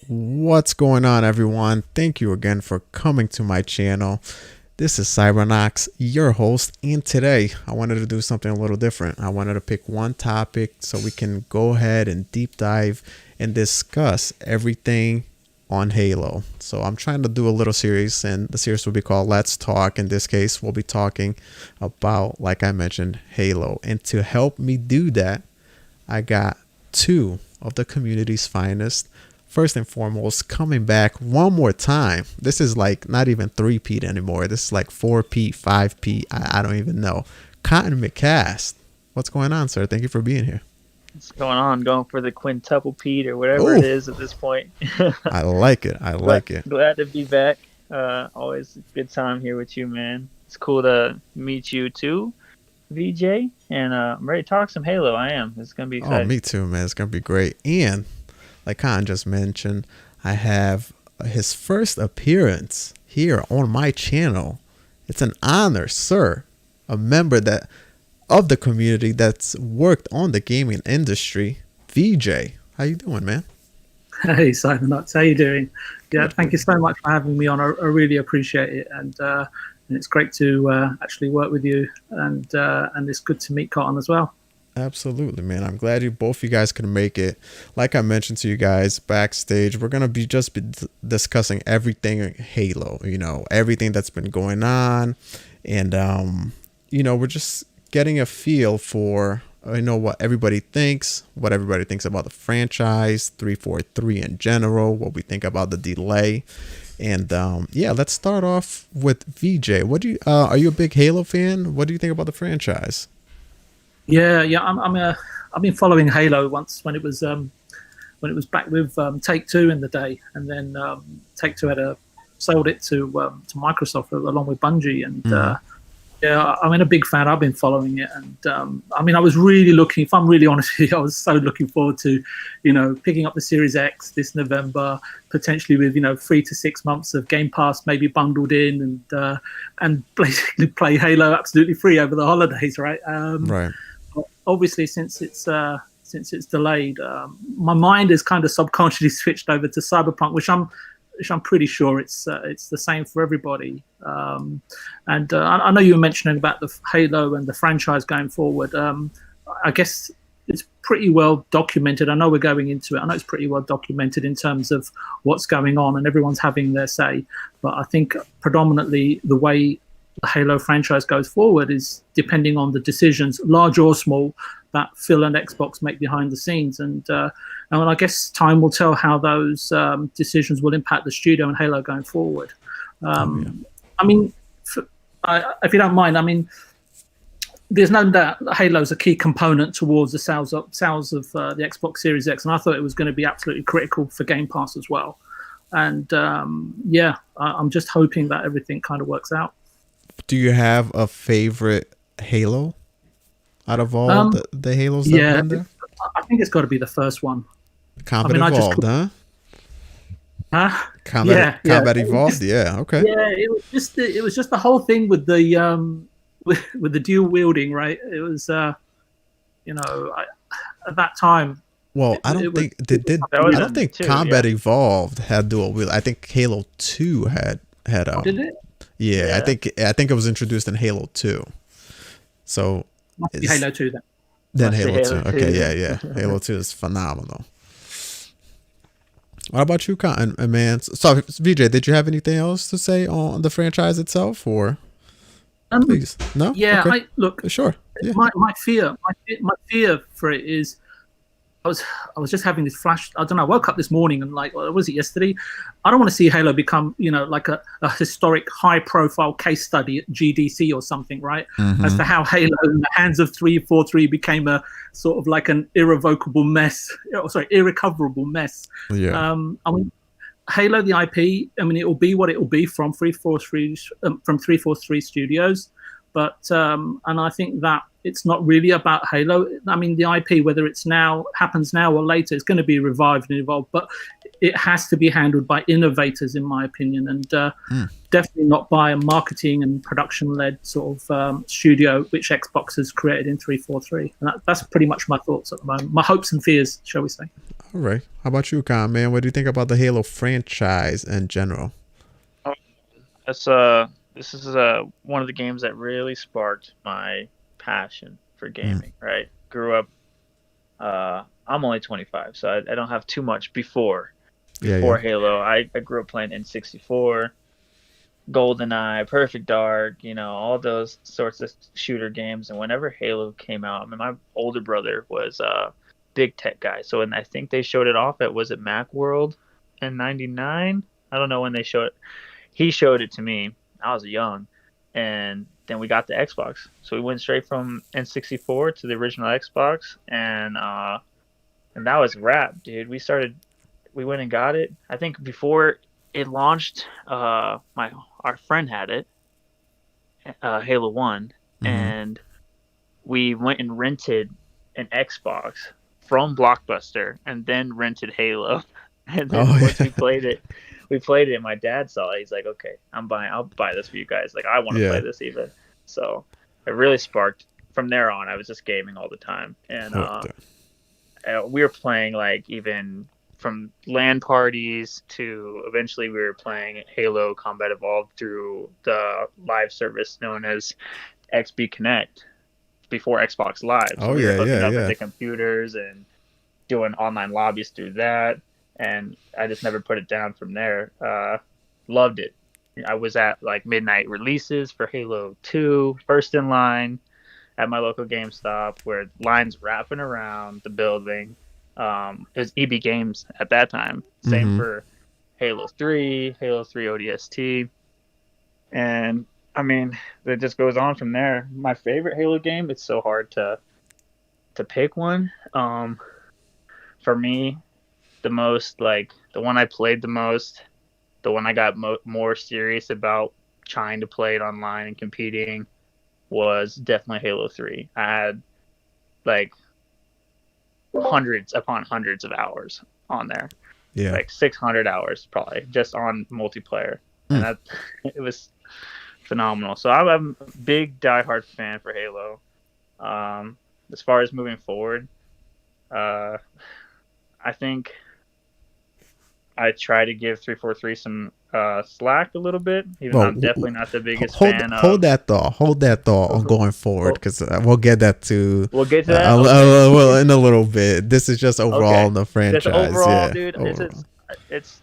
What's going on, everyone? Thank you again for coming to my channel. This is Cybernox, your host, and today I wanted to do something a little different. I wanted to pick one topic so we can go ahead and deep dive and discuss everything on Halo. So I'm trying to do a little series, and the series will be called Let's Talk. In this case, we'll be talking about, like I mentioned, Halo. And to help me do that, I got two of the community's finest. First and foremost, coming back one more time. This is like not even 3-peat anymore. This is like 4-peat, 5-peat. I don't even know. Cotton McCast. What's going on, sir? Thank you for being here. What's going on? Going for the quintuple Pete or whatever it is at this point. I like it. I like it. Glad to be back. Always a good time here with you, man. It's cool to meet you too, VJ. And I'm ready to talk some Halo. I am. It's going to be exciting. Oh, me too, man. It's going to be great. And like Khan just mentioned, I have his first appearance here on my channel. It's an honor, sir. A member of the community that's worked on the gaming industry. VJ, how you doing, man? Hey, Cybernox, how you doing? Yeah, thank you so much for having me on. I really appreciate it, and it's great to actually work with you, and it's good to meet Cotton as well. Absolutely, man. I'm glad both you guys could make it. Like I mentioned to you guys backstage, we're gonna be discussing everything Halo. You know, everything that's been going on, and we're just getting a feel for what everybody thinks about the franchise, 343 in general, what we think about the delay, and let's start off with VJ. What do you are you a big Halo fan? What do you think about the franchise? Yeah. I've been following Halo once when it was back with Take-Two in the day, and then Take-Two had sold it to Microsoft along with Bungie, and I'm a big fan. I've been following it, and I was really looking. If I'm really honest with you, I was so looking forward to, picking up the Series X this November, potentially with 3 to 6 months of Game Pass maybe bundled in, and basically play Halo absolutely free over the holidays, right? Right. Obviously, since it's delayed, my mind is kind of subconsciously switched over to Cyberpunk, which I'm pretty sure it's the same for everybody. I know you were mentioning about the Halo and the franchise going forward. I guess it's pretty well documented. I know we're going into it. I know it's pretty well documented in terms of what's going on, and everyone's having their say. But I think predominantly the way the Halo franchise goes forward is depending on the decisions, large or small, that Phil and Xbox make behind the scenes. And I guess time will tell how those decisions will impact the studio and Halo going forward. If you don't mind, there's no doubt that Halo is a key component towards the sales of the Xbox Series X, and I thought it was going to be absolutely critical for Game Pass as well. And I'm just hoping that everything kind of works out. Do you have a favorite Halo out of all the Halos that have been there? I think it's got to be the first one. Combat Evolved, huh? Huh? Combat Evolved, yeah, okay. Yeah, it was just the whole thing with the with the dual wielding, right? It was at that time. Well, I don't think Combat Evolved had dual wield. I think Halo 2 had did it? Yeah, I think it was introduced in Halo 2. So must be Halo 2 then. Then Halo 2. Okay, yeah. Halo 2 is phenomenal. What about you, Cotton, man? So, VJ, did you have anything else to say on the franchise itself, or please? No. Yeah, okay. Look. Sure. Yeah. My fear for it is, I was just having this flash. I don't know. I woke up this morning and was it yesterday? I don't want to see Halo become, like a historic, high-profile case study at GDC or something, right? Mm-hmm. As to how Halo, in the hands of 343, became a sort of like an irrevocable mess. Irrecoverable mess. Yeah. Halo, the IP. It will be what it will be from 343 Studios, but and I think that it's not really about Halo. The IP, whether it's happens now or later, it's going to be revived and evolved, but it has to be handled by innovators, in my opinion, and definitely not by a marketing and production-led sort of studio, which Xbox has created in 343. And that's pretty much my thoughts at the moment. My hopes and fears, shall we say. All right. How about you, Kyle, man? What do you think about the Halo franchise in general? That's this is one of the games that really sparked my passion for Mm, gaming. Right, grew up. I'm only 25, so I don't have too much yeah, yeah. before Halo. I grew up playing N64, GoldenEye, Perfect Dark, all those sorts of shooter games. And whenever Halo came out, I mean, my older brother was a big tech guy. So when I think they showed it off at, was it Macworld in '99? I don't know when they showed it. He showed it to me. I was young, and then we got the Xbox. So we went straight from N64 to the original Xbox, and that was rap, dude. We went and got it. I think before it launched, my our friend had it, Halo One, Mm-hmm. and we went and rented an Xbox from Blockbuster, and then rented Halo. And then Oh, once yeah. we played it, and my dad saw it. He's like, "Okay, I'll buy this for you guys. Like, I want to play Yeah. this even." So it really sparked. From there on, I was just gaming all the time, and Oh, we were playing like even from LAN parties to eventually we were playing Halo Combat Evolved through the live service known as XB Connect before Xbox Live. So oh, we were yeah, hooking yeah, up yeah. into computers and doing online lobbies through that. And I just never put it down from there. Loved it. I was at like midnight releases for Halo 2, first in line at my local GameStop, where lines wrapping around the building. It was EB Games at that time. Same Mm-hmm. for Halo 3, Halo 3 ODST. And I mean, it just goes on from there. My favorite Halo game, it's so hard to pick one. For me, the one I played the most, the one I got more serious about trying to play it online and competing was definitely Halo 3. I had like hundreds upon hundreds of hours on there, Yeah. like 600 hours probably just on multiplayer, and Mm. that it was phenomenal. So I'm a big diehard fan for Halo. As far as moving forward, uh, I think I try to give 343 some slack a little bit, even though Well, I'm definitely not the biggest hold fan hold of. that thought. Hold that thought on going forward, Well, because we'll get that to we'll get to that. Okay. well in a little bit. This is just overall Okay. in the Just franchise. overall, Yeah. dude, Overall. it's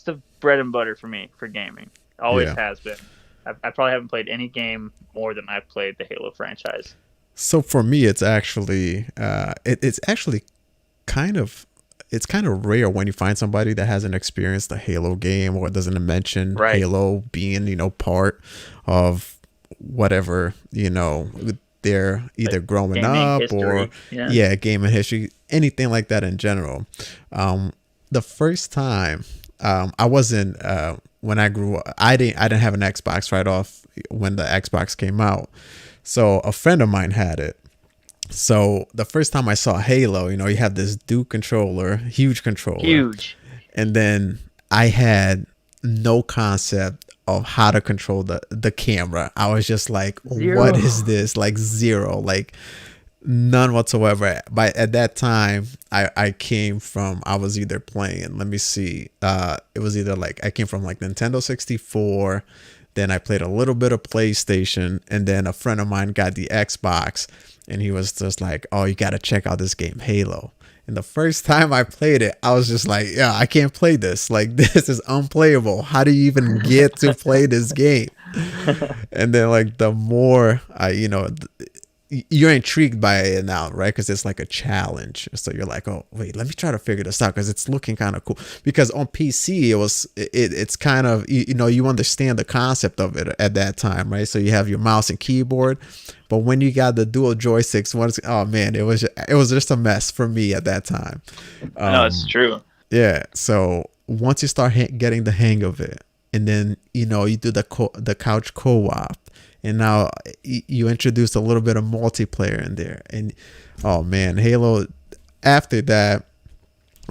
the bread and butter for me for gaming. Always Yeah. has been. I probably haven't played any game more than I've played the Halo franchise. So for me, it's actually it's actually kind of it's kind of rare when you find somebody that hasn't experienced the Halo game or doesn't mention Right. Halo being part of whatever they're either Like growing gaming up or history. Yeah. yeah, gaming history, anything like that in general. Um, the first time I wasn't when I grew up, I didn't have an Xbox right off when the Xbox came out. So a friend of mine had it. So the first time I saw Halo, you have this Duke controller, huge controller, Huge. and then I had no concept of how to control the camera. I was just like, Zero. what is this? Like zero, like none whatsoever. But at that time, I was either playing, let me see, it was either like I came from like Nintendo 64, then I played a little bit of PlayStation, and then a friend of mine got the Xbox, and he was just like, oh, you got to check out this game, Halo. And the first time I played it, I was just like, yeah, I can't play this. Like, this is unplayable. How do you even get to play this game? And then, like, the more you're intrigued by it now, right? Because it's like a challenge. So you're like, oh, wait, let me try to figure this out because it's looking kind of cool. Because on PC, it's kind of, you understand the concept of it at that time, right? So you have your mouse and keyboard. But when you got the dual joysticks, oh man, it was just a mess for me at that time. No, it's true. Yeah. So once you start getting the hang of it, and then you do the couch co-op, and now you introduce a little bit of multiplayer in there, and oh man, Halo. After that,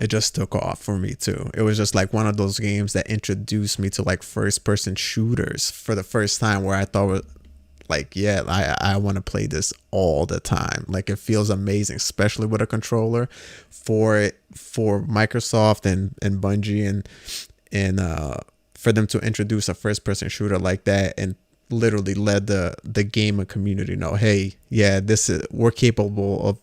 it just took off for me too. It was just like one of those games that introduced me to like first-person shooters for the first time, where I thought like, yeah, I want to play this all the time. Like, it feels amazing, especially with a controller. For Microsoft and Bungie and for them to introduce a first person shooter like that and literally let the gamer community know, hey, yeah, we're capable of,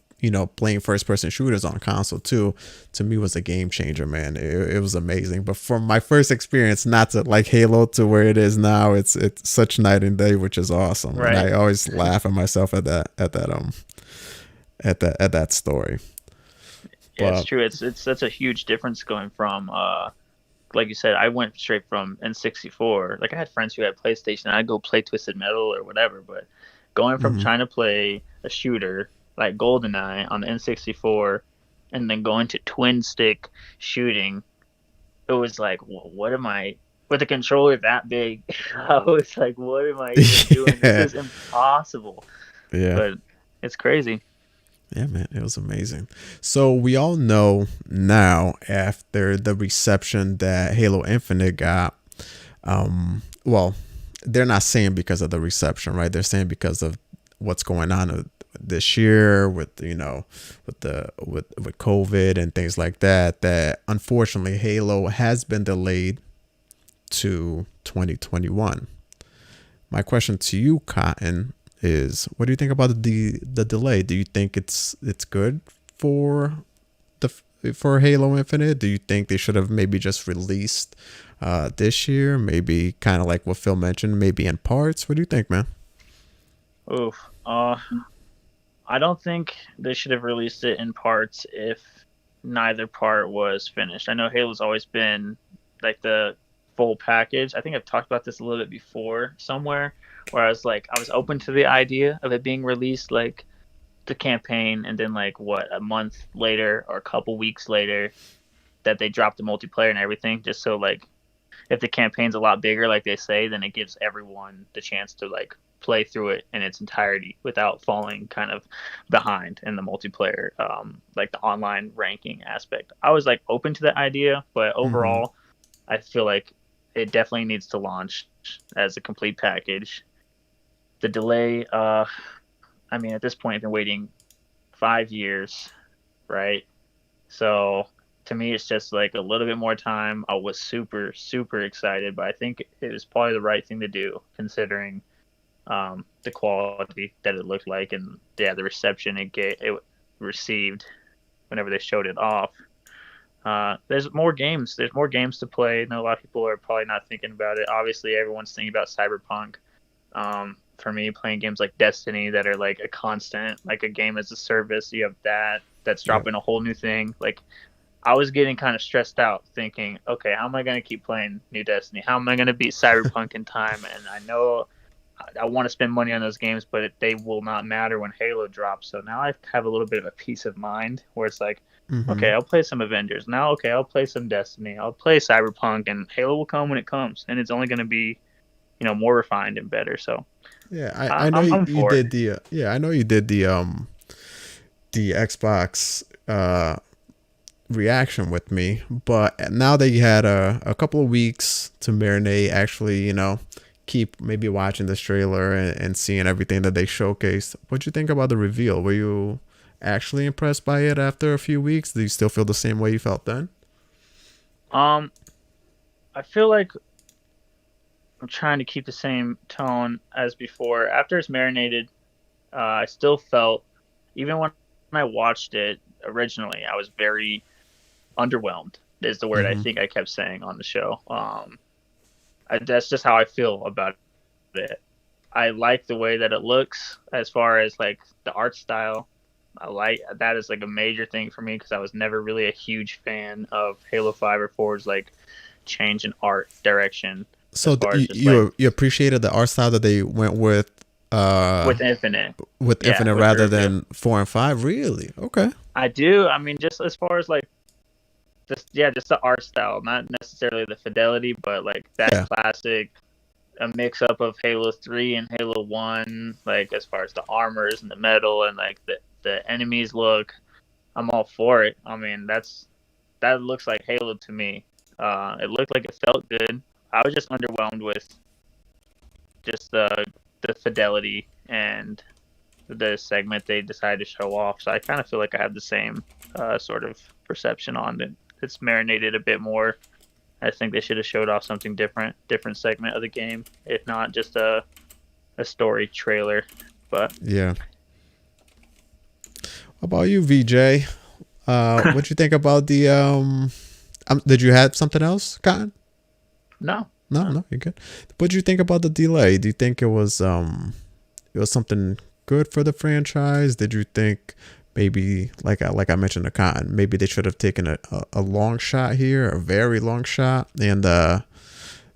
playing first person shooters on console too. To me, was a game changer, man. It was amazing. But from my first experience, not to like Halo to where it is now, it's such night and day, which is awesome. Right. And I always laugh at myself at that story. Yeah, But it's true. It's such a huge difference going from like you said, I went straight from N64. Like I had friends who had PlayStation. I'd go play Twisted Metal or whatever. But going from mhm. trying to play a shooter like GoldenEye on the N64, and then going to twin stick shooting, it was like, well, what am I with a controller that big? I was like, what am I even doing? This Yeah, is impossible. yeah. But it's crazy. Yeah, man, it was amazing. So we all know now, after the reception that Halo Infinite got, well, they're not saying because of the reception, right? They're saying because of what's going on this year with with COVID and things like that. That unfortunately, Halo has been delayed to 2021. My question to you, Cotton, is what do you think about the delay? Do you think it's good for the for Halo Infinite? Do you think they should have maybe just released this year? Maybe kind of like what Phil mentioned, maybe in parts. What do you think, man? Oof. I don't think they should have released it in parts if neither part was finished. I know Halo's always been like the full package. I think I've talked about this a little bit before somewhere, where I was open to the idea of it being released like the campaign, and then like what, a month later or a couple weeks later that they dropped the multiplayer and everything, just so like if the campaign's a lot bigger, like they say, then it gives everyone the chance to like play through it in its entirety without falling kind of behind in the multiplayer, like the online ranking aspect. I was like open to that idea, but Mm-hmm. overall, I feel like it definitely needs to launch as a complete package. The delay, I mean, at this point, I've been waiting 5 years, right? So to me, it's just like a little bit more time. I was super, super excited, but I think it was probably the right thing to do considering the quality that it looked like, and yeah, the reception it received whenever they showed it off. There's more games. There's more games to play. I know a lot of people are probably not thinking about it. Obviously, everyone's thinking about Cyberpunk. For me, playing games like Destiny that are like a constant, like a game as a service, you have that's Yep. dropping a whole new thing. Like I was getting kind of stressed out thinking, okay, how am I going to keep playing new Destiny? How am I going to beat Cyberpunk in time? And I know I want to spend money on those games, but they will not matter when Halo drops. So now I have a little bit of a peace of mind where it's like, Mm-hmm. okay, I'll play some Avengers. Now, okay, I'll play some Destiny. I'll play Cyberpunk, and Halo will come when it comes. And it's only going to be, more refined and better. So Yeah, I know I'm you for it. did yeah, I know you did the Xbox reaction with me, but now that you had a couple of weeks to marinate, actually, keep maybe watching this trailer and seeing everything that they showcased, what'd you think about the reveal? Were you actually impressed by it after a few weeks? Do you still feel the same way you felt then? Um, I feel like I'm trying to keep the same tone as before. After it's marinated, I still felt, even when I watched it originally, I was very underwhelmed. Is the word I Mm-hmm. think I kept saying on the show. That's just how I feel about it. I like the way that it looks as far as like the art style. I like that is like a major thing for me because I was never really a huge fan of Halo 5 or 4's like change in art direction as So far as you, just like you appreciated the art style that they went with Infinite. with Yeah, Infinite with the rather reveal. than 4 and 5? Really? Okay. I do. I mean, just as far as like just the art style, not necessarily the fidelity, but like that Yeah. classic a mix up of Halo 3 and Halo 1, like as far as the armors and the metal and like the enemies look. I'm all for it. I mean, that looks like Halo to me. It looked like it felt good. I was just underwhelmed with just the fidelity and the segment they decided to show off. So I kind of feel like I have the same sort of perception on it. It's marinated a bit more. I think they should have showed off something different segment of the game, if not just a story trailer. But yeah. How about you, VJ? What you think about the did you have something else, Cotton? No, you're good. What did you think about the delay? Do you think it was something good for the franchise? Did you think maybe like I mentioned to Cotton, maybe they should have taken a long shot here, a very long shot, and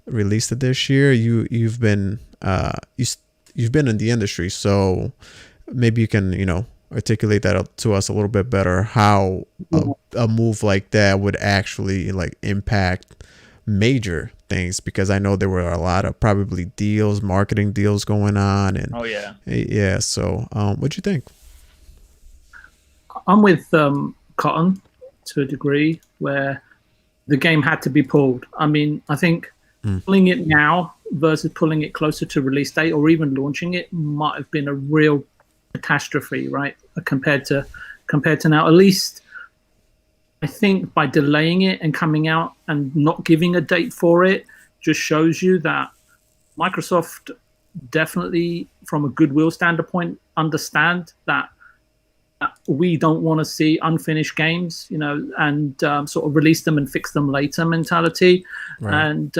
released it this year? You've been you've been in the industry, so maybe you can articulate that to us a little bit better, how a move like that would actually like impact major things, because I know there were a lot of probably marketing deals going on, and yeah. So what'd you think? I'm with Cotton to a degree, where the game had to be pulled. I mean, I think pulling it now versus pulling it closer to release date or even launching it might have been a real catastrophe, right? Compared to now. At least I think by delaying it and coming out and not giving a date for it just shows you that Microsoft definitely, from a goodwill standpoint, understand that we don't want to see unfinished games, and sort of release them and fix them later mentality. Right. And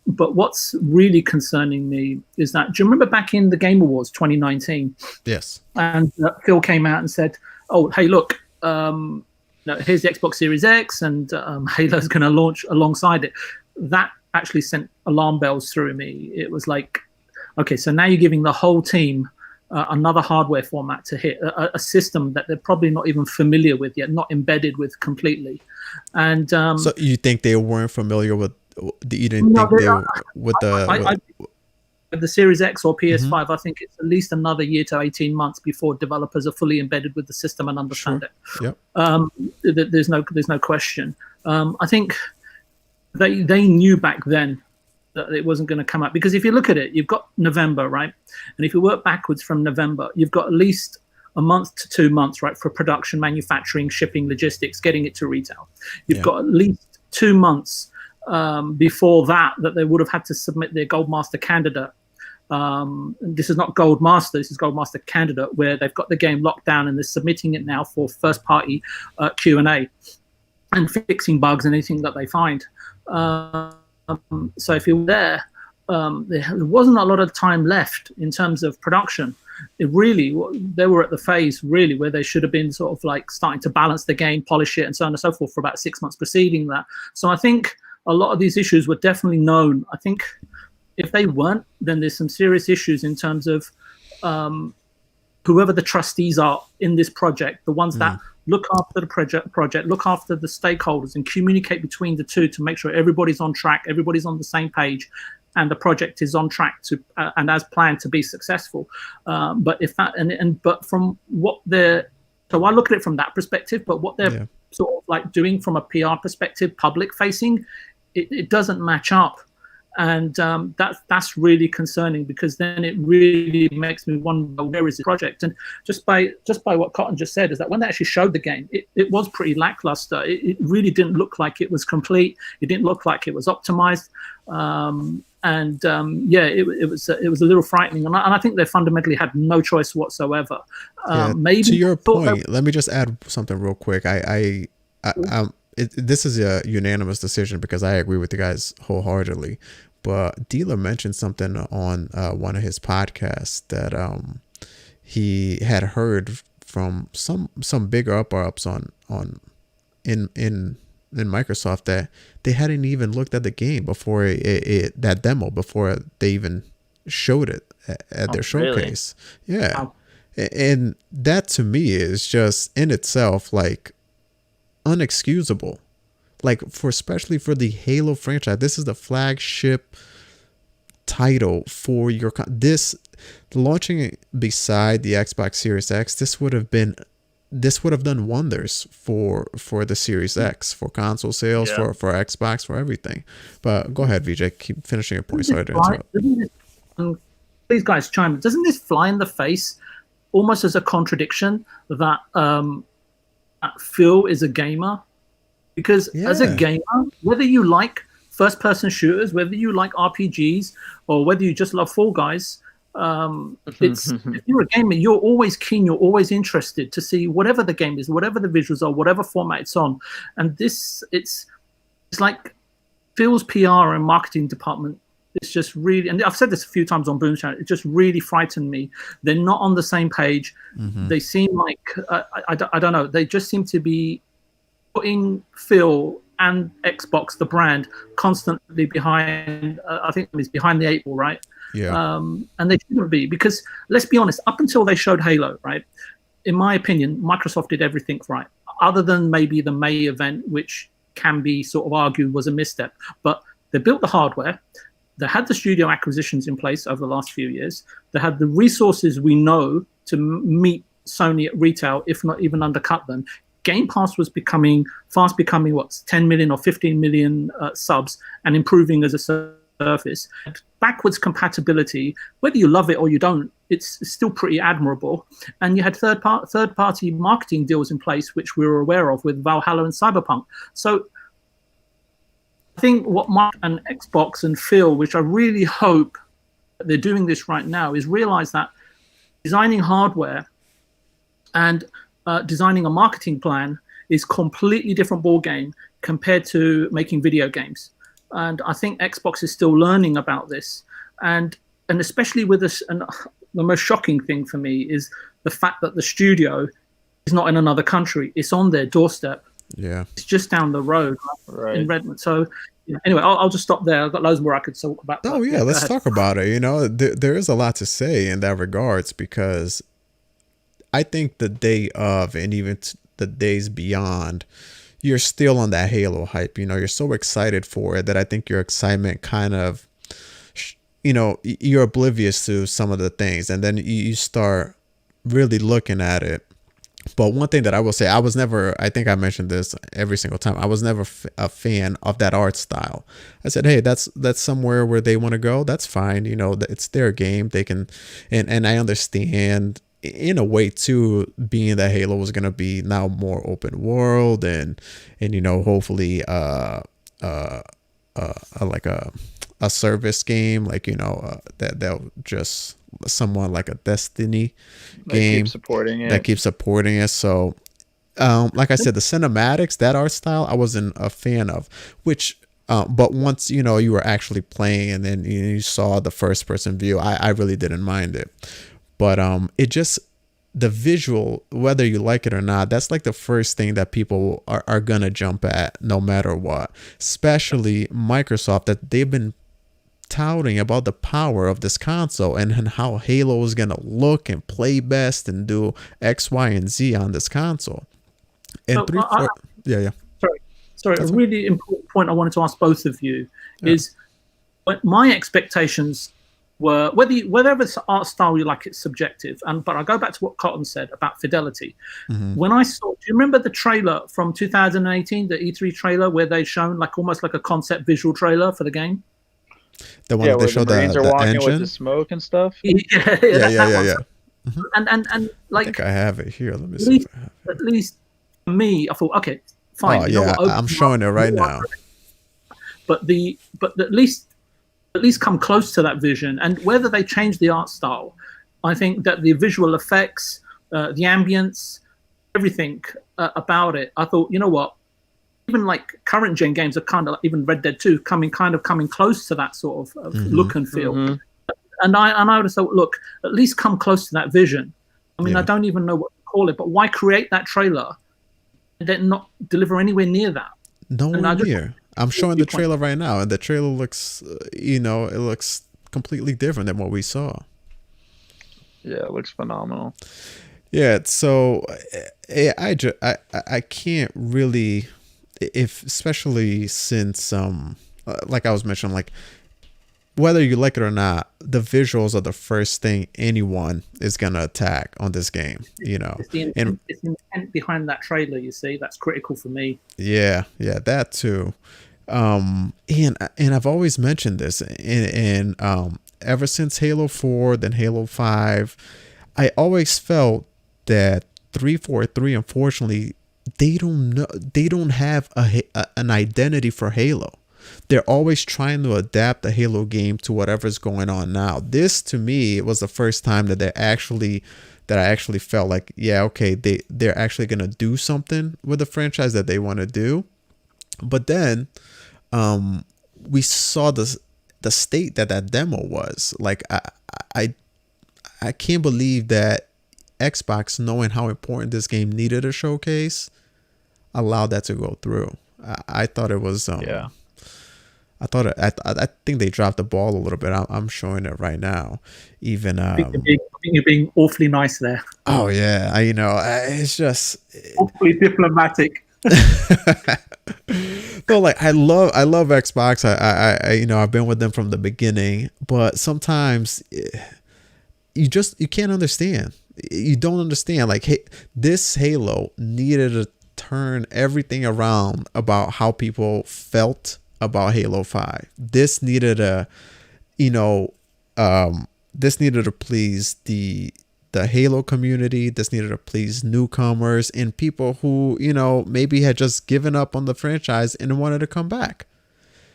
but what's really concerning me is that, do you remember back in the Game Awards 2019? Yes. And Phil came out and said, "Oh, hey, look, here's the Xbox Series X, and Halo's going to launch alongside it." That actually sent alarm bells through me. It was like, okay, so now you're giving the whole team another hardware format to hit, a system that they're probably not even familiar with yet, not embedded with completely. And so you think they weren't familiar with? You didn't think they were with the with the Series X or PS5? I think it's at least another year to 18 months before developers are fully embedded with the system and understand it. Yep. There's no question. I think they knew back then that it wasn't going to come out, because if you look at it, you've got November, right? And if you work backwards from November, you've got at least a month to 2 months, right, for production, manufacturing, shipping, logistics, getting it to retail. You've got at least 2 months before that they would have had to submit their Gold Master candidate. This is not Gold Master, this is Gold Master candidate, where they've got the game locked down and they're submitting it now for first party Q&A and fixing bugs and anything that they find. So if you were there wasn't a lot of time left in terms of production. They were at the phase really where they should have been sort of like starting to balance the game, polish it, and so on and so forth for about 6 months preceding that. So I think a lot of these issues were definitely known. I think if they weren't, then there's some serious issues in terms of whoever the trustees are in this project, the ones that look after the project, look after the stakeholders and communicate between the two to make sure everybody's on track, everybody's on the same page, and the project is on track to and as planned to be successful. But if that but from what they're, so I look at it from that perspective, but what they're sort of like doing from a PR perspective, public facing, it doesn't match up. And that's really concerning, because then it really makes me wonder, where is the project? And just by what Cotton just said, is that when they actually showed the game, it was pretty lackluster. It really didn't look like it was complete. It didn't look like it was optimized. It was a little frightening. And I think they fundamentally had no choice whatsoever. Maybe to your point, let me just add something real quick. This is a unanimous decision because I agree with you guys wholeheartedly. But Dealer mentioned something on one of his podcasts that he had heard from some bigger ups on in Microsoft, that they hadn't even looked at the game before that demo, before they even showed it at their showcase. Really? Yeah. Wow. And that to me is just in itself like unexcusable. Like especially for the Halo franchise, this is the flagship title for this launching beside the Xbox Series X. This would have done wonders for the Series X, for console sales, for Xbox, for everything. But go ahead, VJ, keep finishing your point. Sorry to interrupt. these guys chime in. Doesn't this fly in the face almost as a contradiction that Phil is a gamer? Because as a gamer, whether you like first-person shooters, whether you like RPGs, or whether you just love Fall Guys, if you're a gamer, you're always keen, you're always interested to see whatever the game is, whatever the visuals are, whatever format it's on. And it's like Phil's PR and marketing department. It's just really, and I've said this a few times on Boom Channel, it just really frightened me. They're not on the same page. They seem like, I don't know, they just seem to be putting Phil and Xbox, the brand, constantly behind, I think it's behind the 8 ball, right? Yeah. And they shouldn't be, because let's be honest, up until they showed Halo, right? In my opinion, Microsoft did everything right, other than maybe the May event, which can be sort of argued was a misstep. But they built the hardware. They had the studio acquisitions in place over the last few years. They had the resources we know to meet Sony at retail, if not even undercut them. Game Pass was fast becoming what, 10 million or 15 million subs, and improving as a service. Backwards compatibility, whether you love it or you don't, it's still pretty admirable. And you had third party marketing deals in place, which we were aware of with Valhalla and Cyberpunk. So I think what Mike and Xbox and Phil, which I really hope they're doing this right now, is realize that designing hardware and designing a marketing plan is completely different ball game compared to making video games. And I think Xbox is still learning about this. And especially with this, and the most shocking thing for me is the fact that the studio is not in another country. It's on their doorstep. Yeah. It's just down the road in Redmond. So anyway, I'll just stop there. I've got loads more I could talk about. Oh, yeah, let's talk about it. You know, there is a lot to say in that regards, because I think the day of and even the days beyond, you're still on that Halo hype. You know, you're so excited for it that I think your excitement kind of, you know, you're oblivious to some of the things, and then you start really looking at it. But one thing that I will say, I think I mentioned this every single time, I was never a fan of that art style. I said, hey, that's somewhere where they want to go. That's fine. You know, it's their game. They can, and I understand in a way too, being that Halo was going to be now more open world and, you know, hopefully, like a service game, like, you know, they'll just someone like a Destiny game that keeps supporting it. So, like I said, the cinematics, that art style, I wasn't a fan of, which, but once, you know, you were actually playing and then you saw the first person view, I really didn't mind it. But it just, the visual, whether you like it or not, that's like the first thing that people are gonna jump at no matter what, especially Microsoft, that they've been touting about the power of this console and how Halo is gonna look and play best and do X, Y, and Z on this console. And Sorry. A really important point I wanted to ask both of you is, my expectations were, whatever art style you like, it's subjective. But I go back to what Cotton said about fidelity. When I saw, do you remember the trailer from 2018, the E3 trailer, where they shown like almost like a concept visual trailer for the game? The one that they showed the engine with the smoke and stuff. Yeah. Mm-hmm. And like, I think I have it here. Let me see. At least for me, I thought, okay, fine. Oh yeah, I'm showing it right now. But at least come close to that vision. And whether they change the art style, I think that the visual effects, the ambience, everything about it, I thought, you know what? Even like current gen games are kind of like, even Red Dead 2 coming close to that sort of look and feel. And I would have thought, look, at least come close to that vision. I mean, I don't even know what to call it, but why create that trailer and then not deliver anywhere near that? Nowhere near. I'm showing the trailer right now, and the trailer looks, you know, it looks completely different than what we saw. Yeah, it looks phenomenal. Yeah, so I can't really, especially since like I was mentioning, like whether you like it or not, the visuals are the first thing anyone is gonna attack on this game. You know, it's the intent behind that trailer. You see, that's critical for me. Yeah, that too. And I've always mentioned this, and ever since Halo 4, then Halo 5, I always felt that 343, unfortunately, they don't have an identity for Halo. They're always trying to adapt the Halo game to whatever's going on now. This, to me, it was the first time that I actually felt like, yeah, okay, they're actually gonna do something with the franchise that they want to do. But then we saw the state that demo was. Like, I can't believe that Xbox, knowing how important this game needed a showcase, allowed that to go through. I thought it was yeah. I think they dropped the ball a little bit. I'm showing it right now. Even I think you're being awfully nice there. Oh yeah, it's just Awfully diplomatic. No, like I love Xbox. I I've been with them from the beginning, but sometimes you can't understand. You don't understand. Like, hey, this Halo needed to turn everything around about how people felt about Halo 5. This needed this needed to please the Halo community. This needed to please newcomers and people who, maybe had just given up on the franchise and wanted to come back.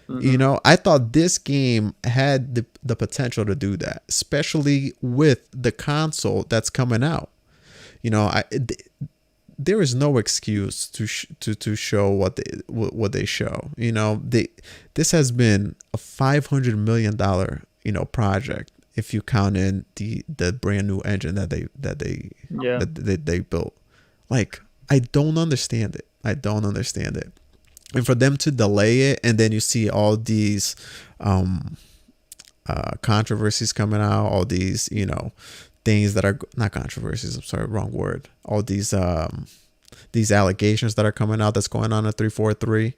Mm-hmm. I thought this game had the potential to do that, especially with the console that's coming out. There is no excuse to show what they show. This has been a $500 million project if you count in the brand new engine that they built. Like, I don't understand it. And for them to delay it, and then you see all these controversies coming out, all these things that are not controversies. I'm sorry, wrong word. All these allegations that are coming out that's going on at 343.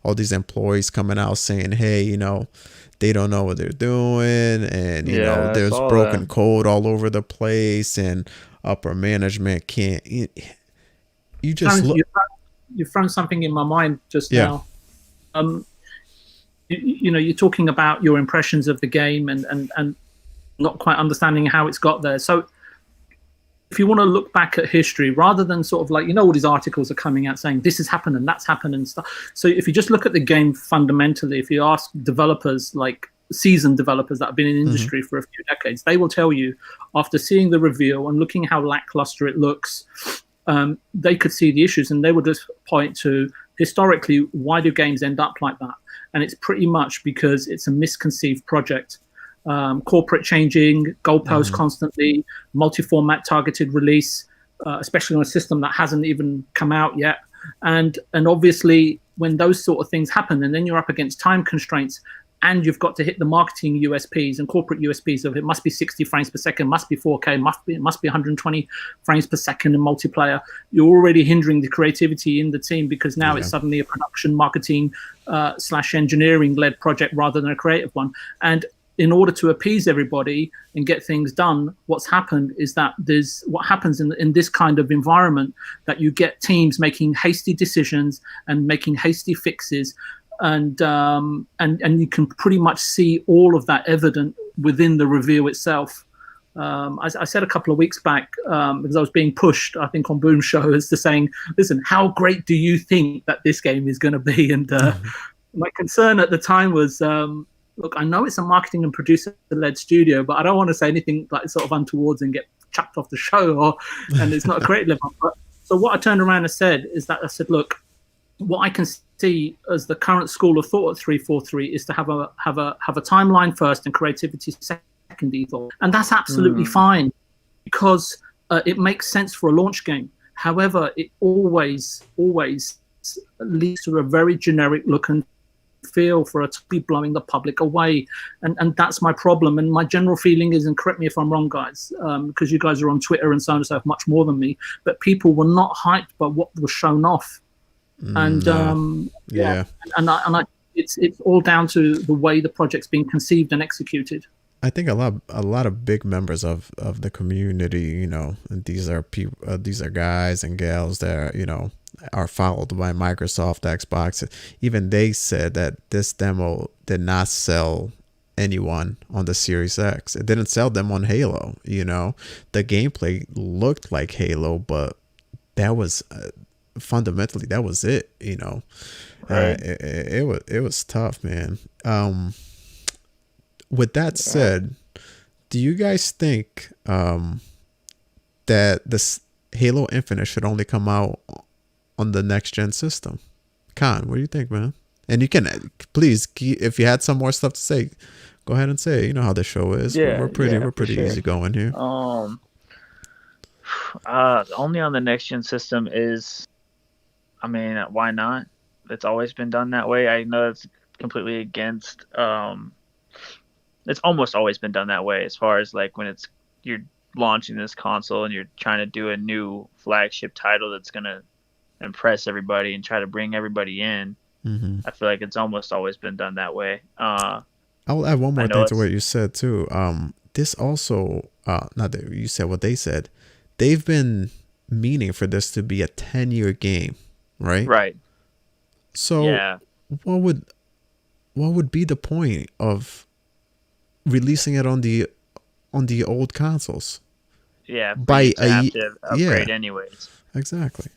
All these employees coming out saying, hey, they don't know what they're doing, and there's broken code all over the place, and upper management can't. You just look. You've thrown something in my mind just now. You're talking about your impressions of the game and not quite understanding how it's got there. So if you want to look back at history, rather than sort of like, all these articles are coming out saying this has happened and that's happened and stuff. So if you just look at the game fundamentally, if you ask developers, like seasoned developers that have been in industry for a few decades, they will tell you, after seeing the reveal and looking how lackluster it looks, they could see the issues, and they would just point to, historically, why do games end up like that? And it's pretty much because it's a misconceived project. Corporate changing, goalposts constantly, multi-format targeted release, especially on a system that hasn't even come out yet. And obviously, when those sort of things happen, and then you're up against time constraints, and you've got to hit the marketing USPs and corporate USPs of it must be 60 frames per second, must be 4K, must be 120 frames per second in multiplayer. You're already hindering the creativity in the team, because now it's suddenly a production, marketing / engineering-led project rather than a creative one. And in order to appease everybody and get things done, what's happened is that what happens in this kind of environment, that you get teams making hasty decisions and making hasty fixes. And you can pretty much see all of that evident within the review itself. I said a couple of weeks back, because I was being pushed, I think, on Boom Show, as to saying, listen, how great do you think that this game is going to be? And my concern at the time was, look, I know it's a marketing and producer-led studio, but I don't want to say anything like sort of untowards and get chucked off the show, and it's not a great level. But so what I turned around and said is that I said, look, what I can see as the current school of thought at 343 is to have a timeline first and creativity second ethos, and that's absolutely fine, because it makes sense for a launch game. However, it always leads to a very generic look and feel for it to be blowing the public away, and that's my problem. And my general feeling is, and correct me if I'm wrong, guys, because you guys are on Twitter and so on and so forth much more than me, but people were not hyped by what was shown off. And it's all down to the way the project's being conceived and executed. I think a lot of big members of the community, and these are people, these are guys and gals that are followed by Microsoft, Xbox. Even they said that this demo did not sell anyone on the Series X. It didn't sell them on Halo. The gameplay looked like Halo, but that was fundamentally that was it. Right. It was tough, man. With that said, do you guys think that this Halo Infinite should only come out on the next gen system? Khan, what do you think, man? And you can please, if you had some more stuff to say, go ahead and say it. You know how the show is. Yeah, We're pretty sure. easy going here. Only on the next gen system is, I mean, why not? It's always been done that way. I know it's completely against. It's almost always been done that way, as far as like when you're launching this console and you're trying to do a new flagship title that's gonna impress everybody and try to bring everybody in. Mm-hmm. I feel like it's almost always been done that way. I'll add one more thing to what you said too. This also, not that you said what they said, they've been meaning for this to be a 10-year game, right? Right. So yeah. what would be the point of releasing it on the old consoles? Yeah. By have to upgrade anyways. Exactly.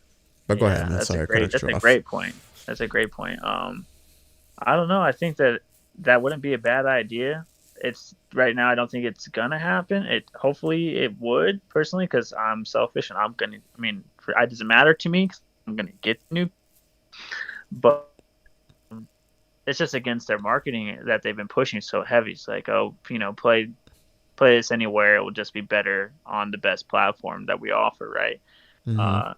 But go ahead, man. That's Sorry, that's a great point. That's a great point. I don't know. I think that wouldn't be a bad idea. It's right now. I don't think it's gonna happen. Hopefully it would, personally, because I'm selfish and I'm gonna. I mean, it doesn't matter to me. 'Cause I'm gonna get new, but it's just against their marketing that they've been pushing so heavy. It's like, oh, play this anywhere. It will just be better on the best platform that we offer, right? Mm-hmm.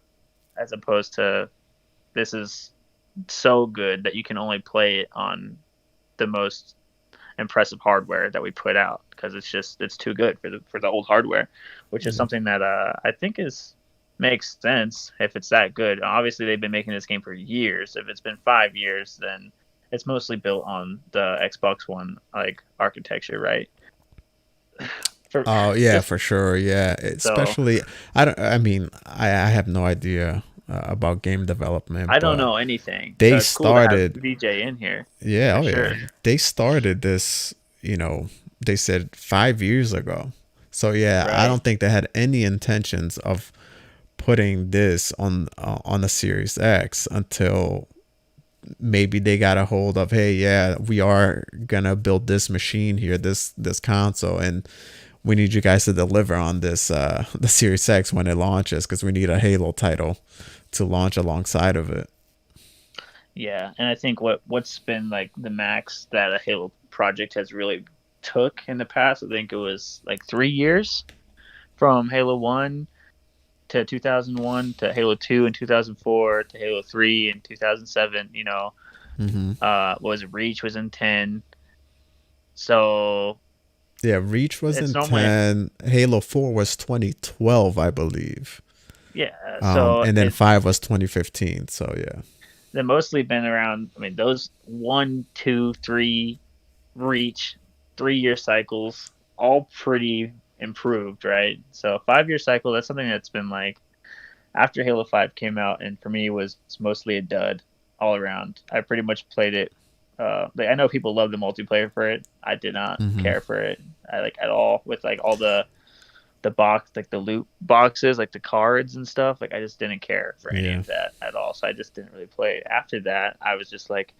As opposed to this is so good that you can only play it on the most impressive hardware that we put out, because it's too good for the old hardware, which is something that I think makes sense if it's that good. Obviously, they've been making this game for years. If it's been 5 years, then it's mostly built on the Xbox One like architecture, right? For sure. Yeah, especially I have no idea about game development. I don't know anything. They so cool started VJ in here. Yeah, sure. yeah. They started this, they said 5 years ago. So yeah, Right. I don't think they had any intentions of putting this on a Series X until maybe they got a hold of, hey, yeah, we are gonna build this machine here, this console, and we need you guys to deliver on this the Series X when it launches, because we need a Halo title to launch alongside of it. Yeah, and I think what's been like the max that a Halo project has really took in the past, I think it was like 3 years, from Halo 1 to 2001 to Halo 2 in 2004 to Halo 3 in 2007. Mm-hmm. What was it? Reach was in 10. So yeah, Reach was in 10. Halo 4 was 2012, I believe. Yeah. And then 5 was 2015. So yeah. They've mostly been around. I mean, those 1, 2, 3 Reach 3-year cycles, all pretty improved, right? So 5-year cycle, that's something that's been like after Halo 5 came out, and for me was mostly a dud all around. I pretty much played it. I know people love the multiplayer for it. I did not care for it at all, with like all the box, like the loot boxes, like the cards and stuff. Like I just didn't care for any of that at all. So I just didn't really play it. After that, I was just like,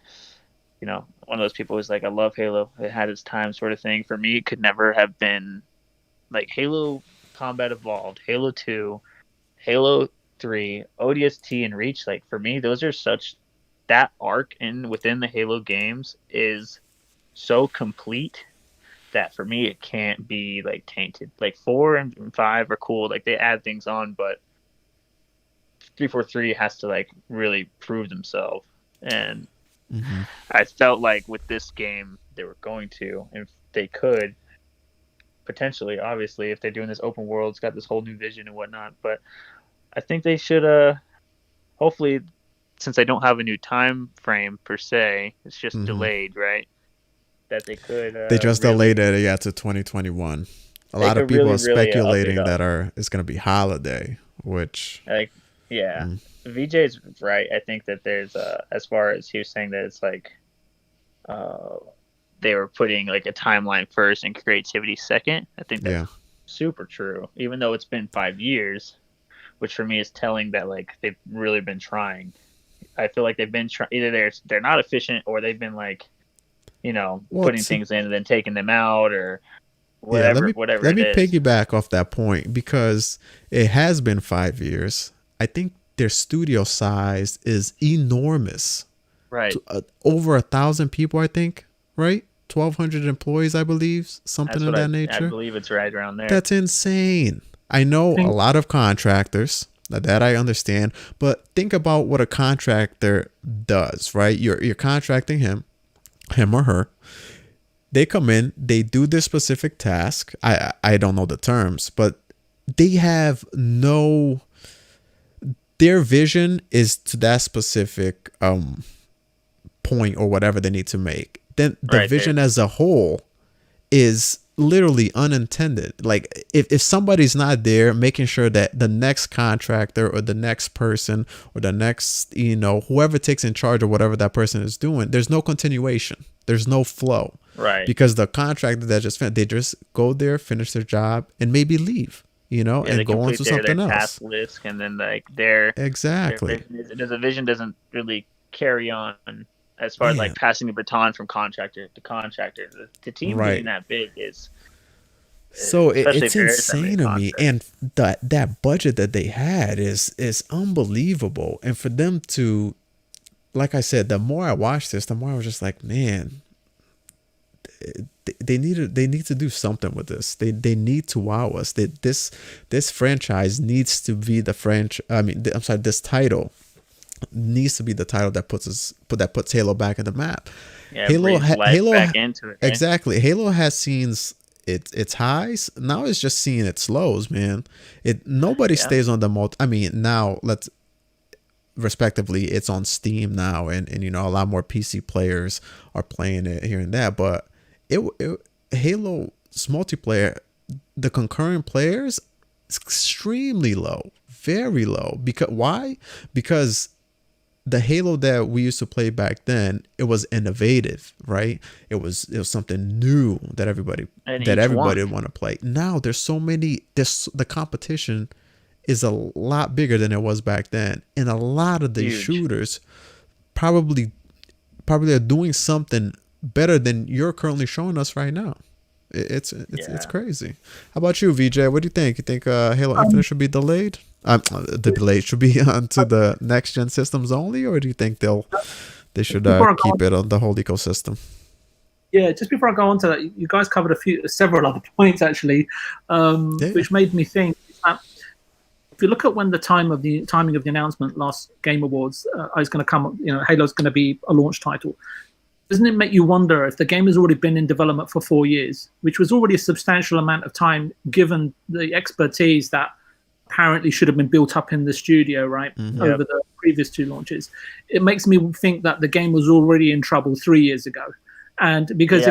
one of those people who's like, I love Halo. It had its time, sort of thing. For me, it could never have been like Halo Combat Evolved, Halo 2, Halo 3, ODST, and Reach. Like for me, those are that arc within the Halo games is so complete that for me it can't be like tainted. Like 4 and 5 are cool, like they add things on, but 343 has to like really prove themselves. And I felt like with this game they were going to, and they could potentially, obviously, if they're doing this open world, it's got this whole new vision and whatnot. But I think they should hopefully, since I don't have a new time frame per se, it's just delayed, right? That they could. They just delayed it, to 2021. A lot of people are speculating that it's going to be holiday, which VJ's right. I think that there's as far as he was saying that it's like they were putting like a timeline first and creativity second. I think that's Yeah. super true, even though it's been 5 years, which for me is telling that like they've really been trying. I feel like they've been either they're not efficient, or they've been like, Well, putting things in and then taking them out, or yeah, whatever let it me is. piggyback off that point because it has been 5 years. I think their studio size is enormous. Right. Over 1,000 people, I think, right? 1,200 employees, I believe, something That's of what that I nature. believe it's right around there. That's insane. I know a lot of contractors, that I understand, but think about what a contractor does, right? You're contracting him or her. They come in, they do this specific task. I don't know the terms, but they have no, their vision is to that specific point or whatever they need to make. Then the Right, vision as a whole is literally unintended. Like if somebody's not there making sure that the next contractor or the next person or the next, whoever takes in charge of whatever that person is doing, there's no continuation. There's no flow. Right. Because the contractor that just finished, they just go there, finish their job, and maybe leave, Yeah, and they go on complete to their something else. task list, and then like their Exactly. vision doesn't really carry on as far as Man. like passing the baton from contractor to contractor. The team Right. being that big is So especially it's if there is that many insane to me, contracts. and that budget that they had is unbelievable. And for them to, like I said, the more I watched this, the more I was just like, man, they need to do something with this. They need to wow us. This franchise needs to be the franchise. I mean, I'm sorry, this title needs to be the title that puts Halo back in the map. Yeah, Halo back into it. Right? Exactly. Halo has seen its highs. Now it's just seeing its lows, man. Nobody stays on the I mean, now respectively, it's on Steam now, and a lot more PC players are playing it here and there. But Halo's multiplayer, the concurrent players, is extremely low, very low. Why? Because the Halo that we used to play back then, it was innovative, right? It was something new that everybody would want to play. Now there's so many. The competition is a lot bigger than it was back then, and a lot of these shooters probably are doing something better than you're currently showing us right now. It's crazy. How about you, VJ? What do you think? You think Halo Infinite should be delayed? The delay should be onto the next gen systems only, or do you think they should keep it on the whole ecosystem? Yeah, just before I go on to that, you guys covered several other points actually, which made me think that if you look at when the timing of the announcement last Game Awards is going to come, Halo's going to be a launch title. Doesn't it make you wonder if the game has already been in development for 4 years, which was already a substantial amount of time given the expertise that apparently should have been built up in the studio, right, over the previous two launches? It makes me think that the game was already in trouble 3 years ago. And because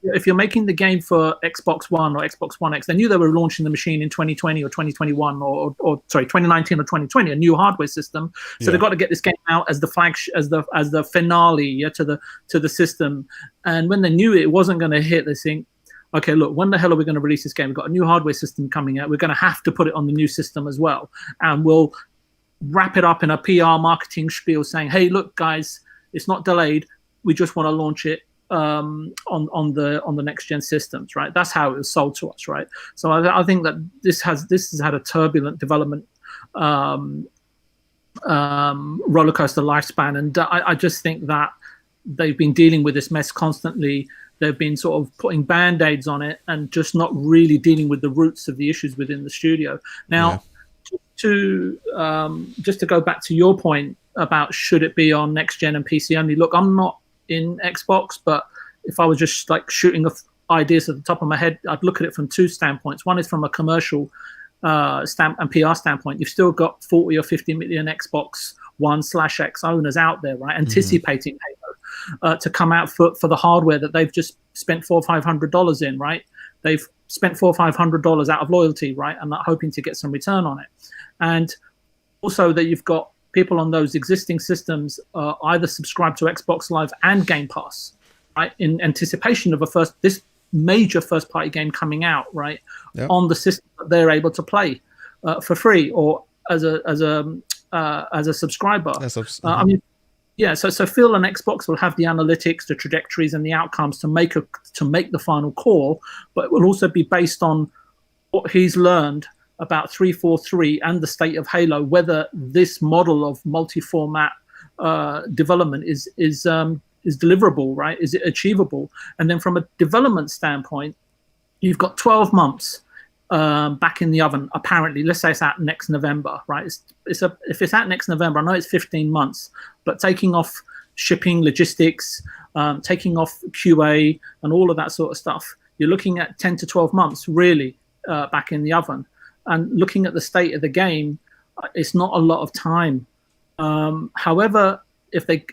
if you're making the game for Xbox One or Xbox One X, they knew they were launching the machine in 2020 or 2021 or 2019 or 2020, a new hardware system. So they've got to get this game out as the flagship, as the finale to the system. And when they knew it wasn't going to hit, they think, okay, look, when the hell are we going to release this game? We've got a new hardware system coming out. We're going to have to put it on the new system as well. And we'll wrap it up in a PR marketing spiel saying, hey, look, guys, it's not delayed. We just want to launch it on the next gen systems, right? That's how it was sold to us, right? So I think that this has had a turbulent development roller coaster lifespan, and I just think that they've been dealing with this mess constantly. They've been sort of putting band-aids on it and just not really dealing with the roots of the issues within the studio. Now, just to go back to your point about should it be on next gen and PC only, look, I'm not in Xbox, but if I was just like shooting ideas at the top of my head, I'd look at it from two standpoints. One is from a commercial and PR standpoint. You've still got 40 or 50 million Xbox One/X owners out there, right, anticipating Halo to come out for the hardware that they've just spent $400 or $500 in, right? They've spent $400 or $500 out of loyalty, right, and not hoping to get some return on it. And also that you've got people on those existing systems either subscribe to Xbox Live and Game Pass. right, in anticipation of this major first party game coming out, right, Yep. on the system that they're able to play for free or as a subscriber. I mean, yeah. So Phil and Xbox will have the analytics, the trajectories, and the outcomes to make the final call, but it will also be based on what he's learned about 343 and the state of Halo, whether this model of multi-format development is deliverable, right? Is it achievable? And then from a development standpoint, you've got 12 months back in the oven. Apparently, let's say it's out next November, right? If it's out next November, I know it's 15 months, but taking off shipping, logistics, taking off QA, and all of that sort of stuff, you're looking at 10 to 12 months really back in the oven. And looking at the state of the game, it's not a lot of time. However, if it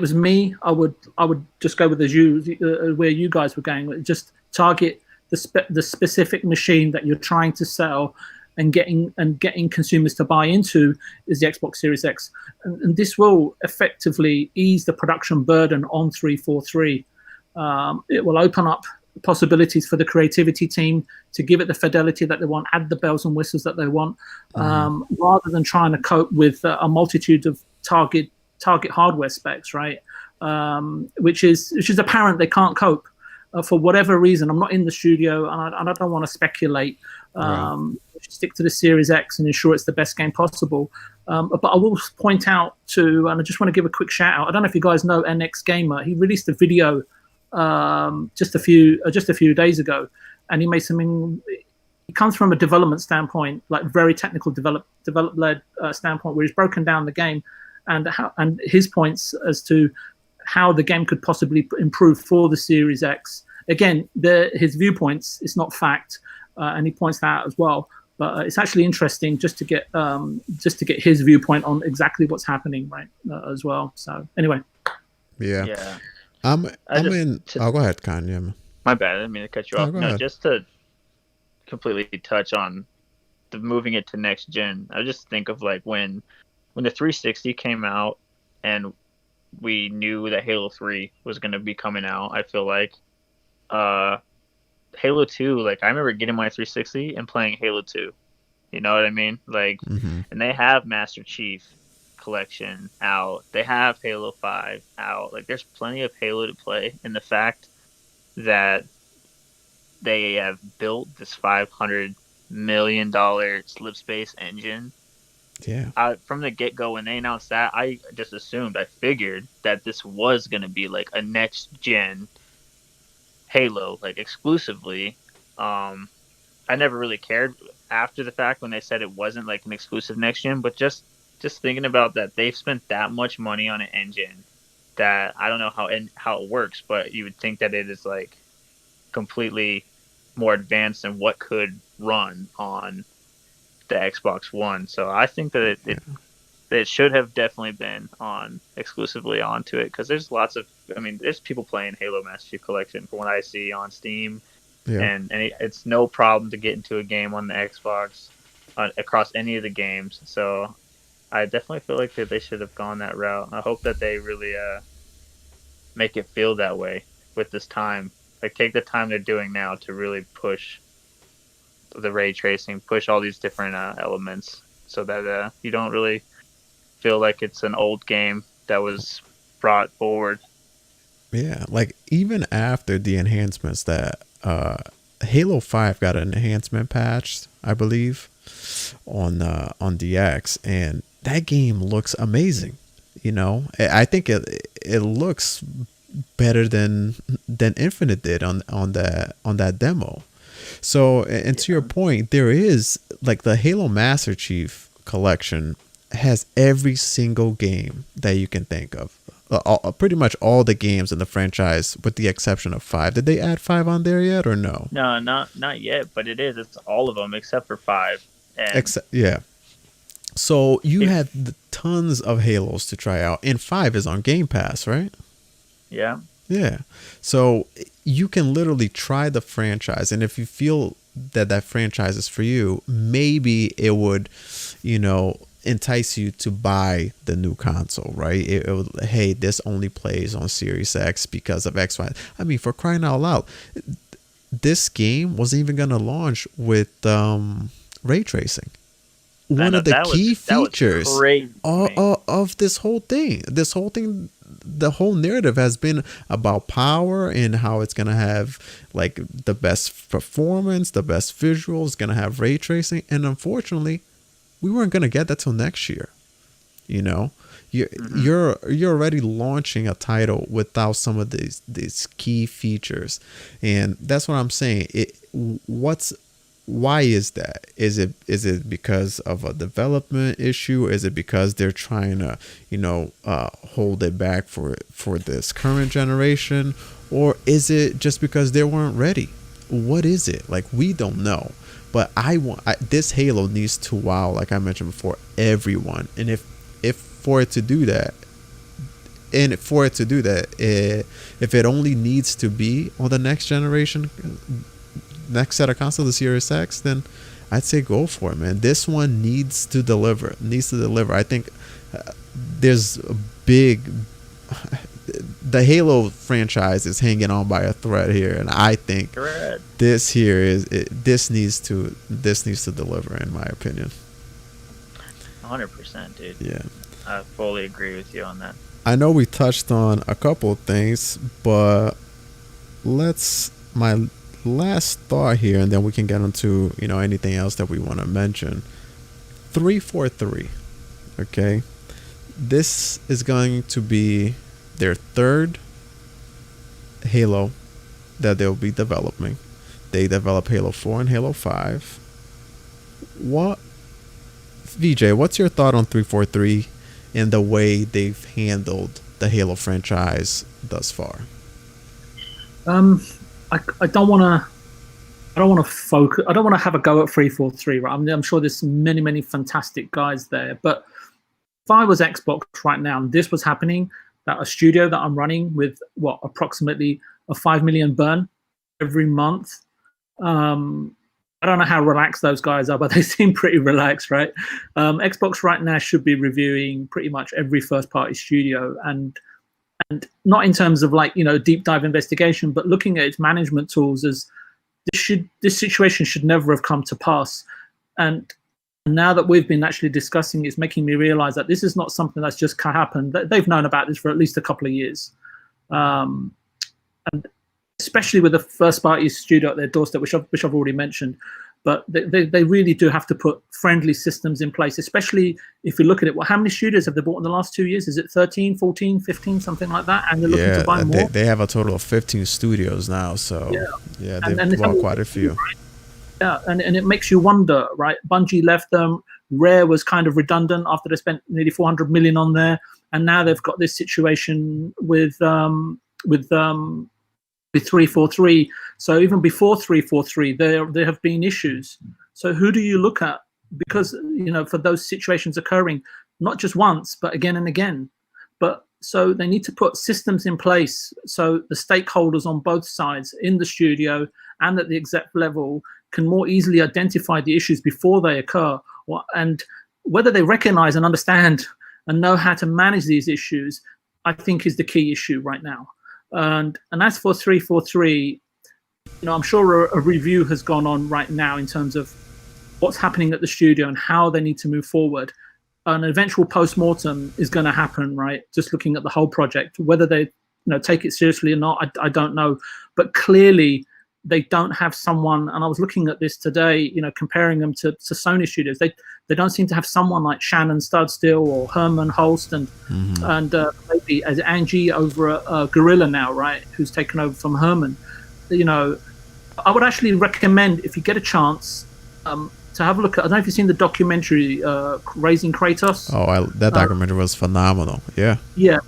was me, I would just go with where you guys were going. Just target the specific machine that you're trying to sell, and getting consumers to buy into is the Xbox Series X, and this will effectively ease the production burden on 343. It will open up possibilities for the creativity team to give it the fidelity that they want, add the bells and whistles that they want, rather than trying to cope with a multitude of target hardware specs, right? Which is apparent they can't cope for whatever reason. I'm not in the studio, and I don't want to speculate. Stick to the Series X and ensure it's the best game possible. But I will point out and I just want to give a quick shout out. I don't know if you guys know NX Gamer. He released a video just a few days ago, and he made something. It comes from a development standpoint, like very technical develop-led standpoint, where he's broken down the game and his points as to how the game could possibly improve for the Series X. Again, his viewpoints, it's not fact, and he points that out as well. But it's actually interesting just to get his viewpoint on exactly what's happening, right, as well. So anyway, yeah. I'm in. Go ahead, Kanye. Yeah. My bad. I didn't mean to cut you off. No, just to completely touch on the moving it to next gen. I just think of like when the 360 came out and we knew that Halo 3 was going to be coming out. I feel like Halo 2, like I remember getting my 360 and playing Halo 2. You know what I mean? Like, and they have Master Chief Collection out. They have Halo 5 out. Like, there's plenty of Halo to play. And the fact that they have built this $500 million slip space engine. Yeah. From the get-go, when they announced that, I just assumed, I figured that this was going to be like a next-gen Halo, like exclusively. I never really cared after the fact when they said it wasn't like an exclusive next-gen, but just thinking about that, they've spent that much money on an engine that I don't know how it works, but you would think that it is like completely more advanced than what could run on the Xbox One. So I think that it should have definitely been exclusively onto it, because there's there's people playing Halo Master Chief Collection from what I see on Steam, and it's no problem to get into a game on the Xbox across any of the games. So I definitely feel like that they should have gone that route. I hope that they really make it feel that way with this time. Like, take the time they're doing now to really push the ray tracing, push all these different elements, so that you don't really feel like it's an old game that was brought forward. Yeah, like even after the enhancements that Halo 5 got an enhancement patch, I believe, on DX, and that game looks amazing. You know, I think it looks better than Infinite did on that demo. So, and to your point, there is like the Halo Master Chief Collection has every single game that you can think of. Pretty much all the games in the franchise, with the exception of 5. Did they add 5 on there yet, or no? No, not yet. But it is. It's all of them except for 5. Yeah. So you had tons of Halos to try out, and 5 is on Game Pass, right? Yeah. Yeah. So you can literally try the franchise, and if you feel that franchise is for you, maybe it would, entice you to buy the new console, right? Hey, this only plays on Series X because of X, Y. I mean, for crying out loud, this game wasn't even gonna launch with ray tracing. One of the key features of this whole thing. The whole narrative has been about power and how it's gonna have like the best performance, the best visuals, gonna have ray tracing, and unfortunately, we weren't gonna get that till next year. You know, you're already launching a title without some of these key features, and that's what I'm saying. Why is that? Is it because of a development issue? Is it because they're trying to, hold it back for this current generation? Or is it just because they weren't ready? What is it? Like, we don't know. But this Halo needs to wow, like I mentioned before, everyone. And if for it to do that, if it only needs to be on the next generation, next set of consoles, the Series X, then I'd say go for it, man. This one needs to deliver. I think there's a the Halo franchise is hanging on by a thread here, and I think this needs to deliver, in my opinion. 100%, dude. Yeah, I fully agree with you on that. I know we touched on a couple of things, but my last thought here, and then we can get into anything else that we want to mention. 343, okay, this is going to be their third Halo that they'll be developing. They develop Halo 4 and Halo 5. VJ, what's your thought on 343 and the way they've handled the Halo franchise thus far? I don't want to focus. I don't want to have a go at 343. Right? I'm sure there's many fantastic guys there. But if I was Xbox right now and this was happening, that a studio that I'm running with approximately a 5 million burn every month. I don't know how relaxed those guys are, but they seem pretty relaxed, right? Xbox right now should be reviewing pretty much every first-party studio, and not in terms of deep dive investigation, but looking at its management tools as this situation should never have come to pass. And now that we've been actually discussing, it's making me realize that this is not something that's just happened. They've known about this for at least a couple of years, and especially with the first-party studio at their doorstep, which I've already mentioned. But they really do have to put friendly systems in place, especially if you look at it. How many studios have they bought in the last 2 years? Is it 13, 14, 15, something like that? And they're looking to buy more? They have a total of 15 studios now. So, they've bought quite a few. Right? Yeah, and it makes you wonder, right? Bungie left them. Rare was kind of redundant after they spent nearly 400 million on there. And now they've got this situation with 343. So even before 343, there have been issues. So who do you look at? Because for those situations occurring, not just once, but again and again. But so they need to put systems in place so the stakeholders on both sides, in the studio and at the exec level, can more easily identify the issues before they occur, and whether they recognize and understand and know how to manage these issues, I think is the key issue right now. And as for 343, I'm sure a review has gone on right now in terms of what's happening at the studio and how they need to move forward. An eventual post-mortem is going to happen, right? Just looking at the whole project, whether they take it seriously or not, I don't know. But clearly, they don't have someone, and I was looking at this today, comparing them to Sony studios. They don't seem to have someone like Shannon Studstill or Herman Holst and maybe as Angie over at Guerrilla now, right, who's taken over from Herman. I would actually recommend, if you get a chance, to have a look at. I don't know if you've seen the documentary Raising Kratos. Oh, that documentary was phenomenal. Yeah. Yeah.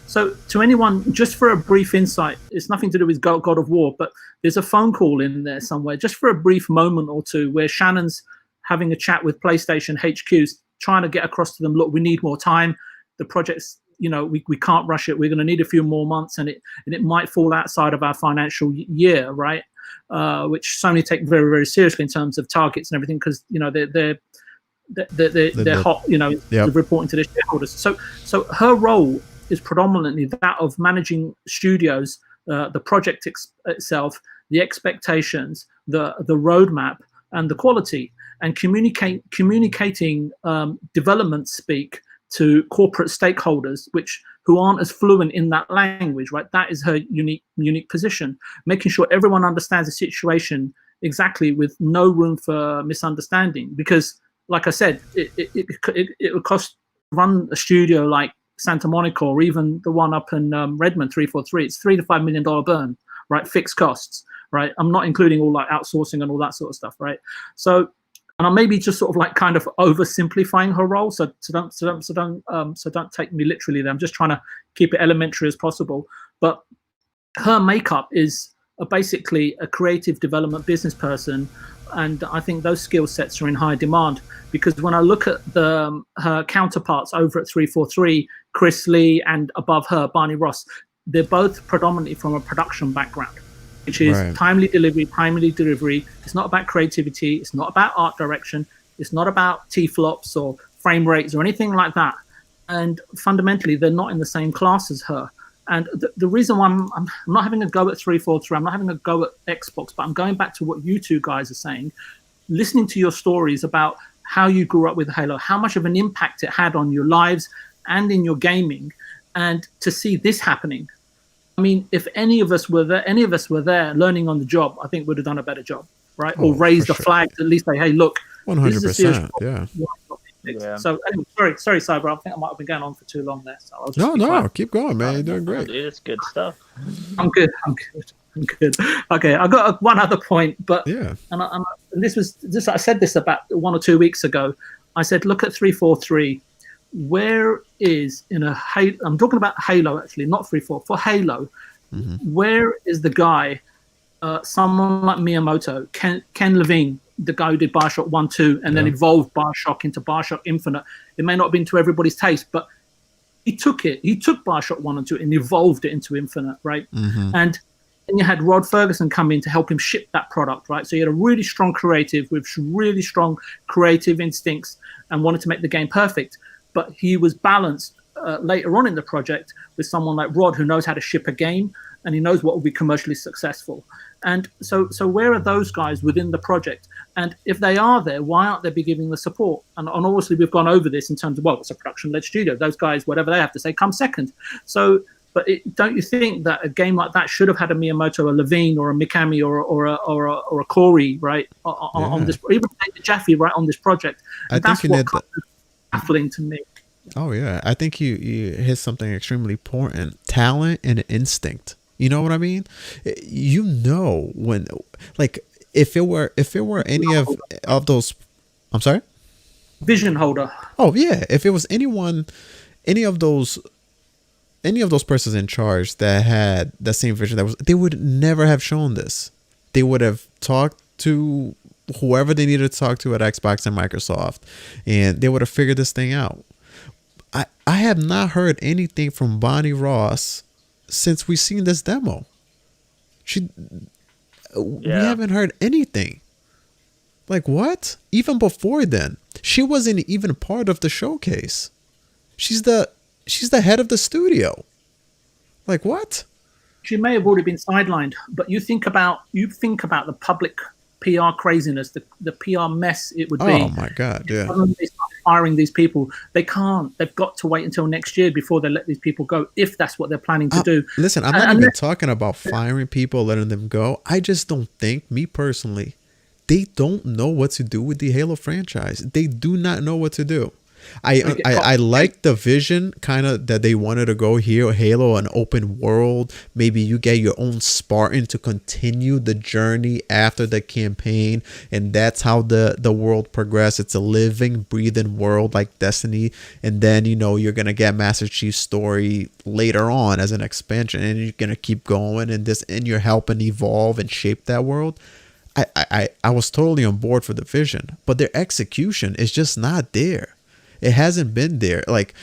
So to anyone, just for a brief insight, it's nothing to do with God of War, but there's a phone call in there somewhere, just for a brief moment or two, where Shannon's having a chat with PlayStation HQs, trying to get across to them, look, we need more time. The project's, we can't rush it. We're going to need a few more months, and it might fall outside of our financial year, right? Which Sony take very, very seriously in terms of targets and everything, because they're they're hot, Yep. reporting to the shareholders. So her role is predominantly that of managing studios, the project itself, the expectations, the roadmap, and the quality, and communicating development speak to corporate stakeholders, who aren't as fluent in that language. Right, that is her unique position, making sure everyone understands the situation exactly with no room for misunderstanding. Because, like I said, it would cost run a studio like Santa Monica or even the one up in Redmond 343. It's $3 to $5 million burn, right? Fixed costs, right? I'm not including all like outsourcing and all that sort of stuff, right? So, and I'm maybe just sort of like kind of oversimplifying her role. So don't take me literally there. I'm just trying to keep it elementary as possible. But her makeup is basically a creative development business person, and I think those skill sets are in high demand, because when I look at her counterparts over at 343, Chris Lee, and above her, Barney Ross, they're both predominantly from a production background, which is Right. timely delivery. It's not about creativity. It's not about art direction. It's not about T-flops or frame rates or anything like that. And fundamentally, they're not in the same class as her. And the reason why I'm not having a go at 343, I'm not having a go at Xbox, but I'm going back to what you two guys are saying, listening to your stories about how you grew up with Halo, how much of an impact it had on your lives and in your gaming, and to see this happening. I mean, if any of us were there learning on the job, I think we'd have done a better job, right? Oh, or raised for a sure. flag to at least say, hey, look, this is a serious 100%. problem. Yeah. Yeah. So anyway, sorry, Cyber. I think I might have been going on for too long there. So I'll just No, be no, quiet. keep going, man. You're doing great. Dude, it's good stuff. I'm good. Okay, I got one other point, but Yeah. and this was just, I said this about 1 or 2 weeks ago. I said, look at 343. Where is in a Halo? I'm talking about Halo actually, not 343. For Halo, where is the guy? Someone like Miyamoto, Ken Levine, the guy who did Bioshock 1, 2, and then evolved Bioshock into Bioshock Infinite. It may not have been to everybody's taste, but he took Bioshock 1 and 2 and evolved it into Infinite, right? And you had Rod Ferguson come in to help him ship that product, right? So you had a really strong creative with really strong creative instincts and wanted to make the game perfect. But he was balanced later on in the project with someone like Rod, who knows how to ship a game and he knows what will be commercially successful. And so where are those guys within the project? And if they are there, why aren't they be giving the support? And obviously we've gone over this in terms of, well, it's a production-led studio. Those guys, whatever they have to say, come second. So, but don't you think that a game like that should have had a Miyamoto, a Levine, or a Mikami, or a Corey, right, on this, or even David Jaffe, right, on this project? And I think you need that. Baffling to me. Oh yeah, I think you hit something extremely important: talent and instinct. You know what I mean? You know when, like, if it were any of those, I'm sorry. Vision holder. Oh yeah, if it was any of those persons in charge that had the same vision, they would never have shown this. They would have talked to whoever they needed to talk to at Xbox and Microsoft, and they would have figured this thing out. I have not heard anything from Bonnie Ross since we've seen this demo. We haven't heard anything. Like, what? Even before then, she wasn't even part of the showcase. She's the head of the studio. Like, what? She may have already been sidelined, but you think about the public PR craziness, the PR mess it would be. Oh my God, yeah. When they start firing these people, they can't. They've got to wait until next year before they let these people go, if that's what they're planning to do. Listen, I'm not even talking about firing people, letting them go. I just don't think, me personally, they don't know what to do with the Halo franchise. They do not know what to do. I like the vision kind of that they wanted to go here. Halo, an open world. Maybe you get your own Spartan to continue the journey after the campaign, and that's how the world progresses. It's a living, breathing world like Destiny, and then you're gonna get Master Chief's story later on as an expansion, and you're gonna keep going, and you're helping evolve and shape that world. I was totally on board for the vision, but their execution is just not there. It hasn't been there. Like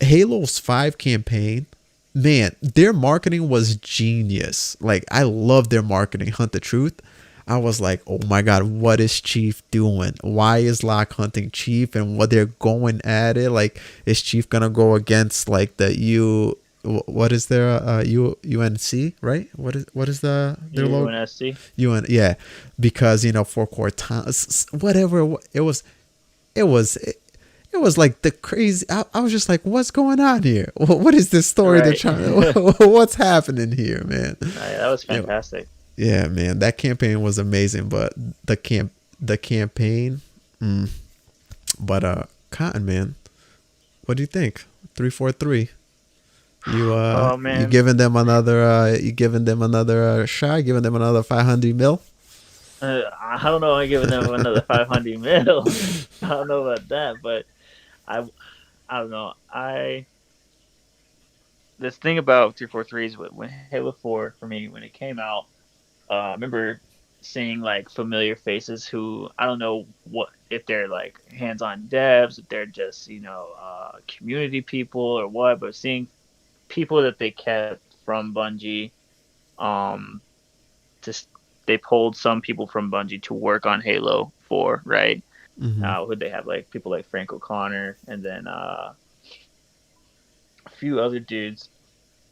Halo's 5 campaign, man, their marketing was genius. Like, I love their marketing, Hunt the Truth. I was like, oh my god, what is Chief doing? Why is Locke hunting Chief, and what they're going at it? Like, is Chief gonna go against like the what is their UNC, right? What is their logo? UNSC. Yeah, because four core times, whatever it was like the crazy. I was just like, what's going on here? What is this story they're trying? What's happening here, man? That was fantastic. Yeah, man, that campaign was amazing, but the campaign, but Cotton, man, what do you think? 343. Oh, man. You giving them another shot, giving them another 500 mil? I don't know. I'm giving them another 500 mil. I don't know about that, but I don't know. This thing about 343 is when Halo 4 for me, when it came out, I remember seeing like familiar faces who I don't know what if they're like hands-on devs, if they're just community people or what, but seeing people that they kept from Bungie, they pulled some people from Bungie to work on Halo 4, right? Mm-hmm. Would they have like people like Frank O'Connor and then a few other dudes.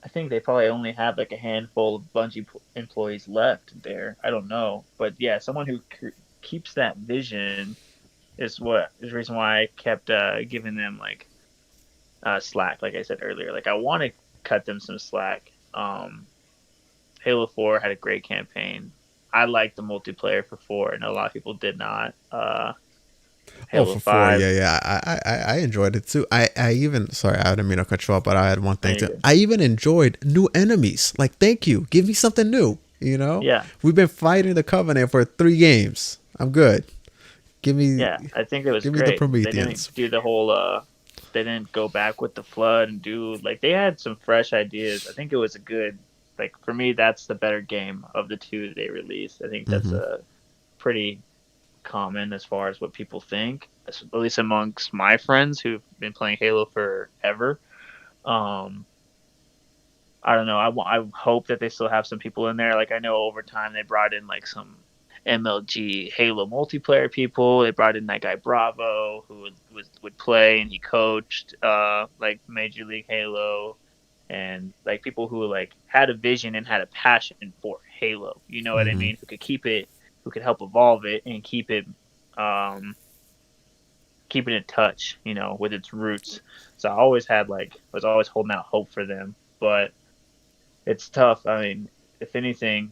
I think they probably only have like a handful of Bungie employees left there. I don't know, but yeah, someone who keeps that vision is the reason why I kept giving them like slack. Like I said earlier, like I want to cut them some slack. Halo 4 had a great campaign. I liked the multiplayer for 4, and a lot of people did not. Halo 5. 4, yeah. I enjoyed it too. I even, sorry, I didn't mean to cut you off, but I had one thing too. I even enjoyed new enemies. Like, thank you. Give me something new, Yeah. We've been fighting the Covenant for 3 games. I'm good. Give me. Yeah, I think it was give great. me the Prometheans. They didn't do the whole, they didn't go back with the Flood and do, like, they had some fresh ideas. I think it was a good, like, for me, that's the better game of the 2 they released. I think that's a pretty common as far as what people think, at least amongst my friends who've been playing Halo forever. I don't know. I hope that they still have some people in there. Like, I know over time they brought in like some MLG Halo multiplayer people. They brought in that guy Bravo who would play, and he coached like Major League Halo, and like people who like had a vision and had a passion for Halo. You know what I mean? Who could keep it, who could help evolve it and keep it in touch, with its roots. So I always was always holding out hope for them, but it's tough. I mean, if anything,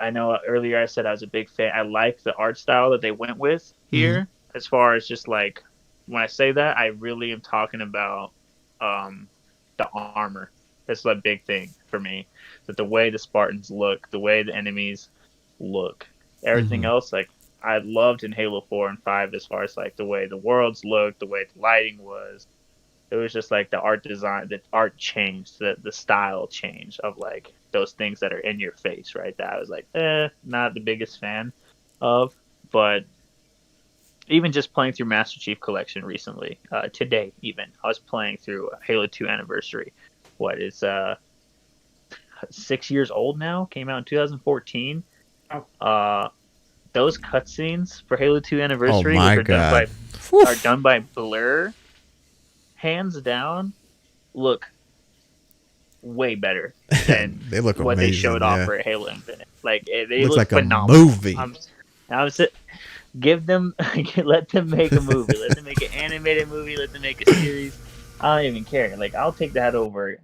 I know earlier I said I was a big fan. I like the art style that they went with here. As far as just like, when I say that, I really am talking about the armor. That's a big thing for me. That the way the Spartans look, the way the enemies look, everything else, like I loved in Halo 4 and 5 as far as like the way the worlds looked, the way the lighting was. It was just like the art design, the art changed, the style change of like those things that are in your face, right? That I was like, not the biggest fan of. But even just playing through Master Chief Collection recently, today even, I was playing through Halo 2 Anniversary. What is 6 years old now? Came out in 2014. Those cutscenes for Halo 2 Anniversary are done by Blur. Hands down, look way better than they look what amazing, they showed off for Halo Infinite. Like they looks look like phenomenal. A movie. Give them, let them make a movie. Let them make an animated movie. Let them make a series. I don't even care. Like, I'll take that over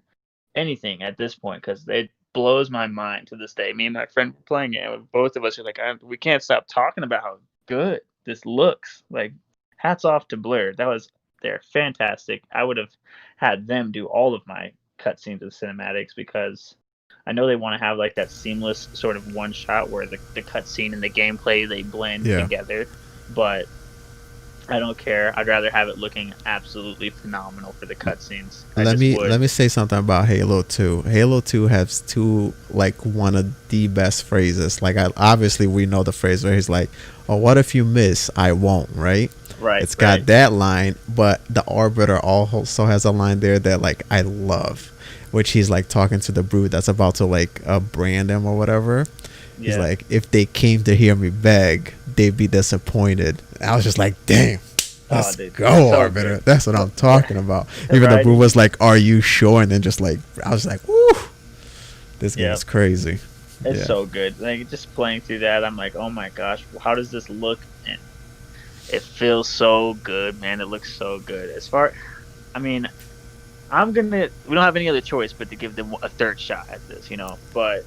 anything at this point, because it blows my mind to this day. Me and my friend were playing it, and both of us are like, we can't stop talking about how good this looks. Like, hats off to Blur. They're fantastic. I would have had them do all of my cutscenes of cinematics, because I know they want to have like that seamless sort of one shot where the cutscene and the gameplay, they blend together. But I don't care. I'd rather have it looking absolutely phenomenal for the cutscenes. Let me say something about Halo 2. Halo 2 has one of the best phrases. Like, obviously we know the phrase where he's like, "Oh, what if you miss? I won't." Right. Right. It's got that line, but the Arbiter also has a line there that like I love, which he's like talking to the Brute that's about to like brand him or whatever, He's Yeah. like, if they came to hear me beg, they'd be disappointed. I was just like, damn. Let's dude, go, so Arbiter. good. That's what I'm talking about. Even Right? the boo was like, are you sure? And then just like, I was like, woo. This game Yeah. is crazy. It's Yeah. so good. Like just playing through that, I'm like, oh my gosh, how does this look? And it feels so good, man. It looks so good. I mean, we don't have any other choice but to give them a third shot at this, But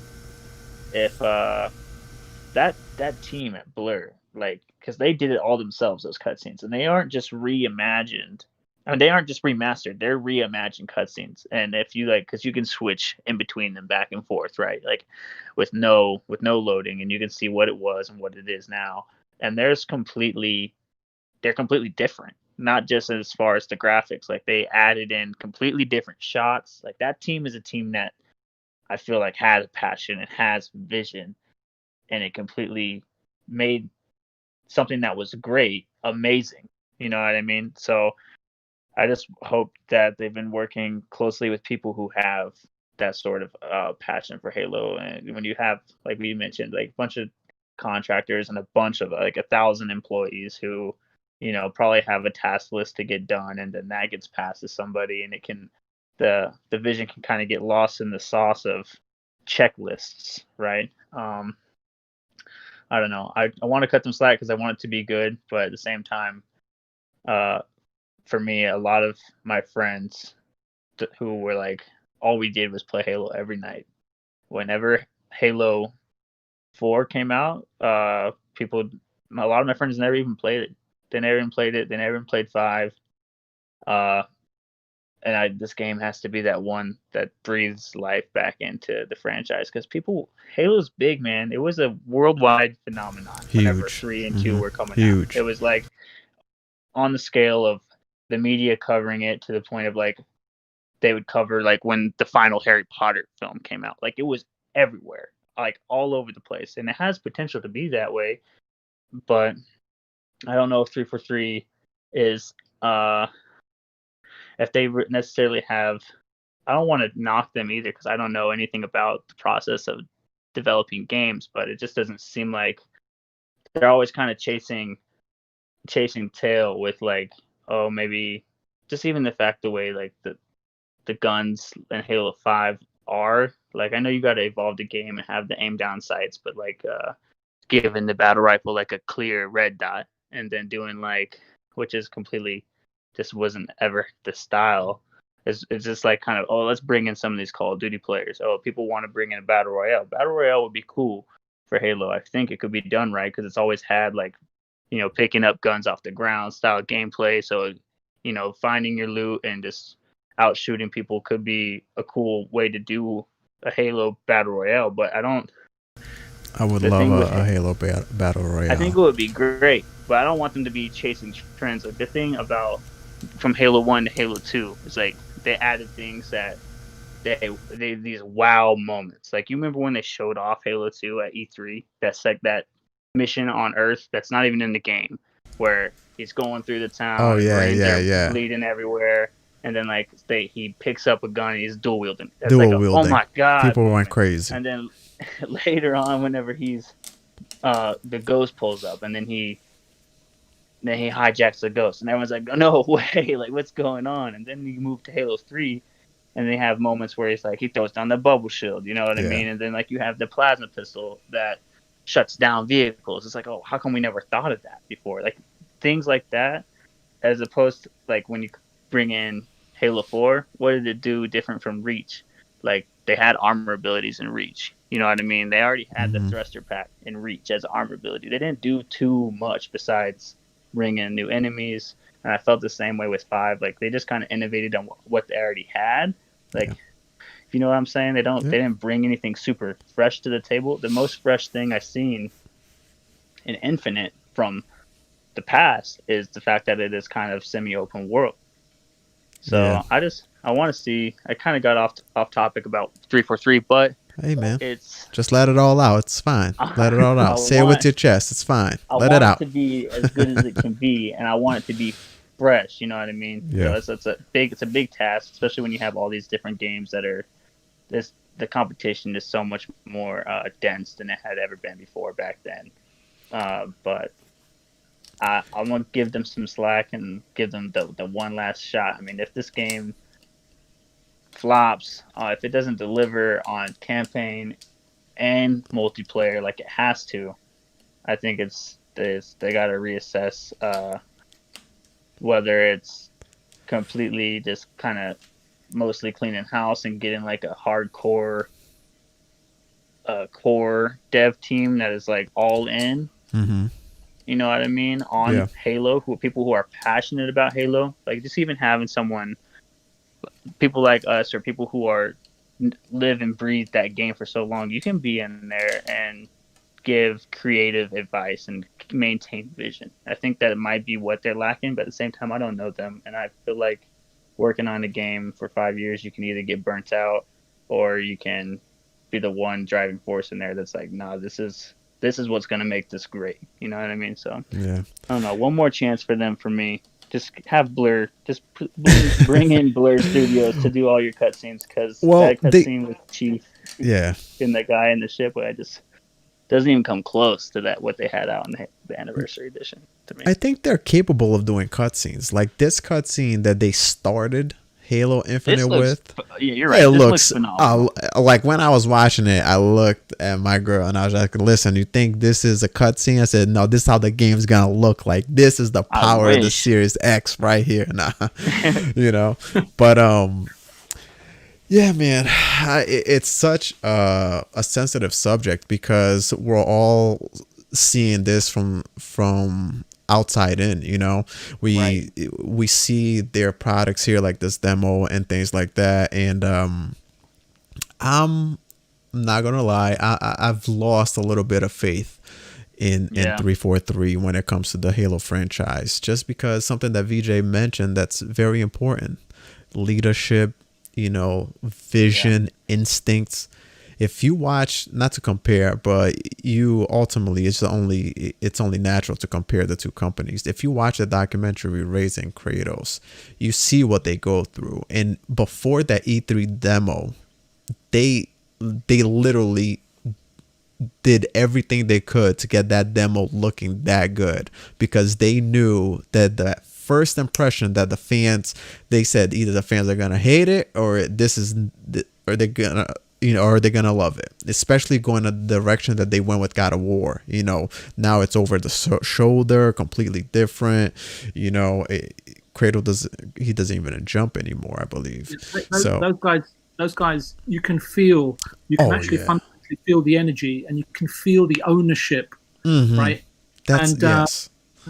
if that team at Blur, like, because they did it all themselves, those cutscenes, and they aren't just reimagined. I mean, they aren't just remastered; they're reimagined cutscenes. And if you because you can switch in between them back and forth, right? Like with no loading, and you can see what it was and what it is now. And they're completely different. Not just as far as the graphics, like they added in completely different shots. Like that team is a team that I feel like has passion and has vision, and it completely made something that was great amazing. You know what I mean? So I just hope that they've been working closely with people who have that sort of passion for Halo. And when you have, like we mentioned, like a bunch of contractors and a bunch of like 1,000 employees who, probably have a task list to get done, and then that gets passed to somebody, and the vision can kind of get lost in the sauce of checklists, right? I don't know. I want to cut them slack because I want it to be good, but at the same time, for me, a lot of my friends who were like, all we did was play Halo every night. Whenever Halo 4 came out, a lot of my friends never even played it. They never even played it. They never even played 5. This game has to be that one that breathes life back into the franchise, because Halo's big, man. It was a worldwide phenomenon. Whenever Huge. 3 and 2 were coming Huge. out. It was like on the scale of the media covering it, to the point of like they would cover like when the final Harry Potter film came out. Like it was everywhere, like all over the place, and it has potential to be that way. But I don't know if 343 is if they necessarily have. I don't want to knock them either, because I don't know anything about the process of developing games, but it just doesn't seem like they're always kind of chasing tail with like, oh, maybe just even the fact the way like the guns in Halo 5 are. Like I know you got to evolve the game and have the aim down sights, but like giving the battle rifle like a clear red dot, and then doing like, which is completely just wasn't ever the style. It's just like kind of, oh, let's bring in some of these Call of Duty players. Oh, people want to bring in a battle royale. Battle royale would be cool for Halo. I think it could be done right, because it's always had like, picking up guns off the ground style gameplay. So, finding your loot and just out shooting people could be a cool way to do a Halo battle royale. But I would love a Halo battle royale. I think it would be great, but I don't want them to be chasing trends. Like the thing about from Halo 1 to Halo 2 is like they added things that they these wow moments. Like you remember when they showed off Halo 2 at E3? That's like that mission on Earth that's not even in the game, where he's going through the town. Oh yeah, bleeding everywhere, and then like he picks up a gun and he's dual wielding. That's dual like wielding. Oh my god! People went crazy. And then later on, whenever he's the ghost pulls up, and then he hijacks the ghost, and everyone's like, no way, like what's going on? And then you move to Halo 3, and they have moments where he's like, he throws down the bubble shield, you know what I mean? And then like you have the plasma pistol that shuts down vehicles. It's like, oh, how come we never thought of that before? Like things like that, as opposed to like when you bring in Halo 4, what did it do different from Reach? Like they had armor abilities in Reach. You know what I mean? They already had the thruster pack in Reach as armor ability. They didn't do too much besides bring in new enemies. And I felt the same way with 5. Like they just kind of innovated on what they already had. Like, if you know what I'm saying, they didn't bring anything super fresh to the table. The most fresh thing I've seen in Infinite from the past is the fact that it is kind of semi-open world. So I want to see. I kind of got off topic about 343, but hey man, it's just let it all out. It's fine. Let it all out. Say it with your chest. It's fine. Let it out. I want it to be as good as it can be, and I want it to be fresh. You know what I mean? Yeah. So it's a big task, especially when you have all these different games that are the competition is so much more dense than it had ever been before back then. But I'm gonna give them some slack and give them the one last shot. I mean, if this game flops, if it doesn't deliver on campaign and multiplayer like it has to, I think they got to reassess whether it's completely just kind of mostly cleaning house and getting like a hardcore core dev team that is like all in. Mm-hmm. You know what I mean? On Halo, people who are passionate about Halo, like just even having people like us or people who live and breathe that game for so long, you can be in there and give creative advice and maintain vision. I think that might be what they're lacking, but at the same time, I don't know them, and I feel like working on a game for 5 years, you can either get burnt out or you can be the one driving force in there that's like, nah, this is what's going to make this great. You know what I mean? So I don't know. One more chance for them for me. Just have Blur. Just bring in Blur Studios to do all your cutscenes, because that cutscene with Chief and the guy in the ship, I just doesn't even come close to that what they had out in the anniversary edition to me. I think they're capable of doing cutscenes. Like this cutscene that they started Halo Infinite with. Yeah, you're right. It looks phenomenal. Like when I was watching it, I looked at my girl and I was like, listen, you think this is a cutscene? I said, no, this is how the game's going to look like. This is the power of the Series X right here. Nah, you know, but, yeah, man, it's such a sensitive subject because we're all seeing this from outside in. You know, we see their products here, like this demo and things like that, and I'm not gonna lie, I've lost a little bit of faith in 343 when it comes to the Halo franchise, just because something that VJ mentioned that's very important: leadership. You know, vision, instincts. If you watch, not to compare, but you ultimately, it's only natural to compare the two companies. If you watch the documentary Raising Kratos, you see what they go through. And before that E3 demo, they literally did everything they could to get that demo looking that good, because they knew that the first impression that the fans, they said either the fans are gonna hate it or or they're gonna love it, especially going the direction that they went with God of War. You know, now it's over the shoulder, completely different. You know, Kratos doesn't even jump anymore, I believe. Those guys, you can actually fundamentally feel the energy, and you can feel the ownership, right?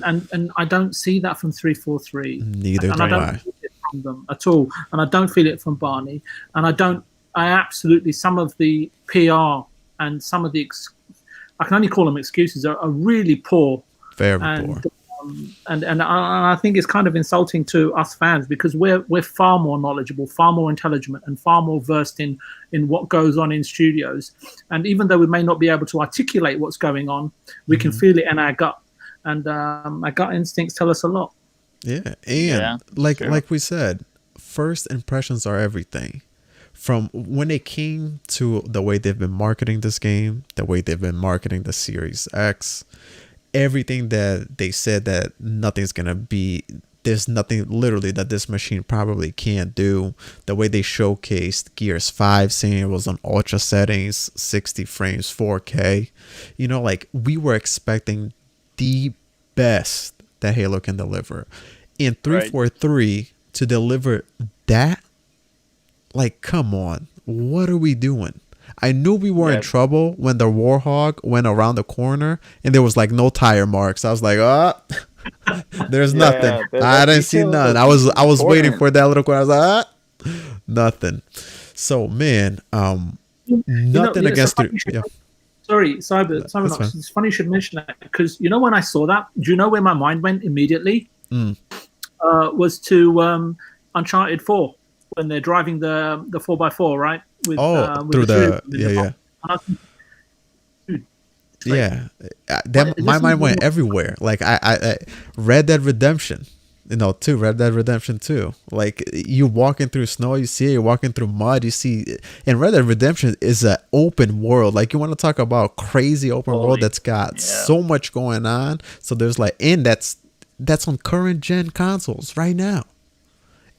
And I don't see that from 343. Neither do I don't feel it from them at all, and I don't feel it from Barney. And I absolutely, some of the PR and some of the I can only call them excuses are really poor. Very poor. And I think it's kind of insulting to us fans, because we're far more knowledgeable, far more intelligent, and far more versed in what goes on in studios. And even though we may not be able to articulate what's going on, we can feel it in our gut. And our gut instincts tell us a lot. Yeah, and like we said, first impressions are everything. From when it came to the way they've been marketing this game, the way they've been marketing the Series X, everything that they said that there's nothing literally that this machine probably can't do. The way they showcased Gears 5, saying it was on ultra settings, 60 frames, 4K. You know, like we were expecting the best that Halo can deliver. In 343 to deliver that, like, come on, what are we doing? I knew we were in trouble when the Warhog went around the corner and there was like no tire marks. I was like, there's nothing. I didn't see none. I was waiting for that little corner. I was like, nothing. So man, nothing against it. Sorry, Cybernox. It's funny you should mention that, because you know when I saw that, do you know where my mind went immediately? Was to Uncharted 4, when they're driving the 4x4, right? With, through the my mind went everywhere. Like I Red Dead Redemption. No, 2, Red Dead Redemption 2. Like, you walking through snow, you see it, you're walking through mud, you see, and Red Dead Redemption is an open world. Like, you want to talk about crazy open world that's got so much going on. So there's like, and that's on current gen consoles right now.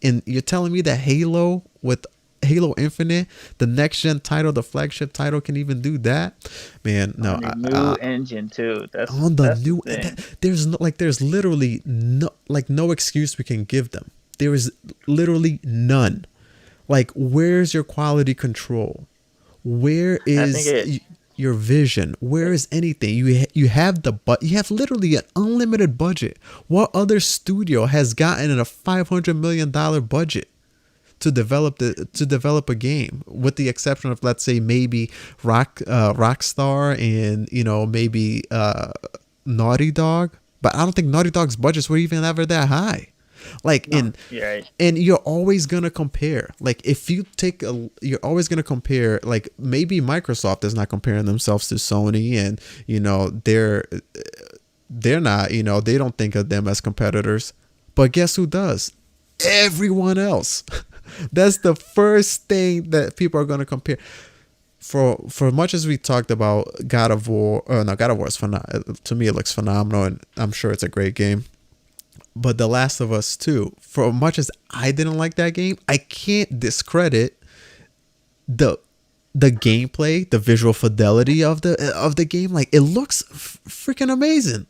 And you're telling me that Halo with Halo Infinite, the next gen title, the flagship title, can even do that? Man, no. On the new engine too. That's on the that's new. the There's literally no excuse we can give them. There is literally none. Like, where's your quality control? Where is your vision? Where is anything? You have you have literally an unlimited budget. What other studio has gotten a $500 million budget to develop a game, with the exception of, let's say, maybe Rockstar and, you know, maybe Naughty Dog? But I don't think Naughty Dog's budgets were even ever that high. Like, and you're always gonna compare. Like, if you you're always gonna compare. Like, maybe Microsoft is not comparing themselves to Sony, and, you know, they're not. You know, they don't think of them as competitors. But guess who does? Everyone else. That's the first thing that people are gonna compare. For much as we talked about God of War, God of War is phenomenal. To me, it looks phenomenal, and I'm sure it's a great game. But The Last of Us 2, for much as I didn't like that game, I can't discredit the gameplay, the visual fidelity of the game. Like, it looks freaking amazing.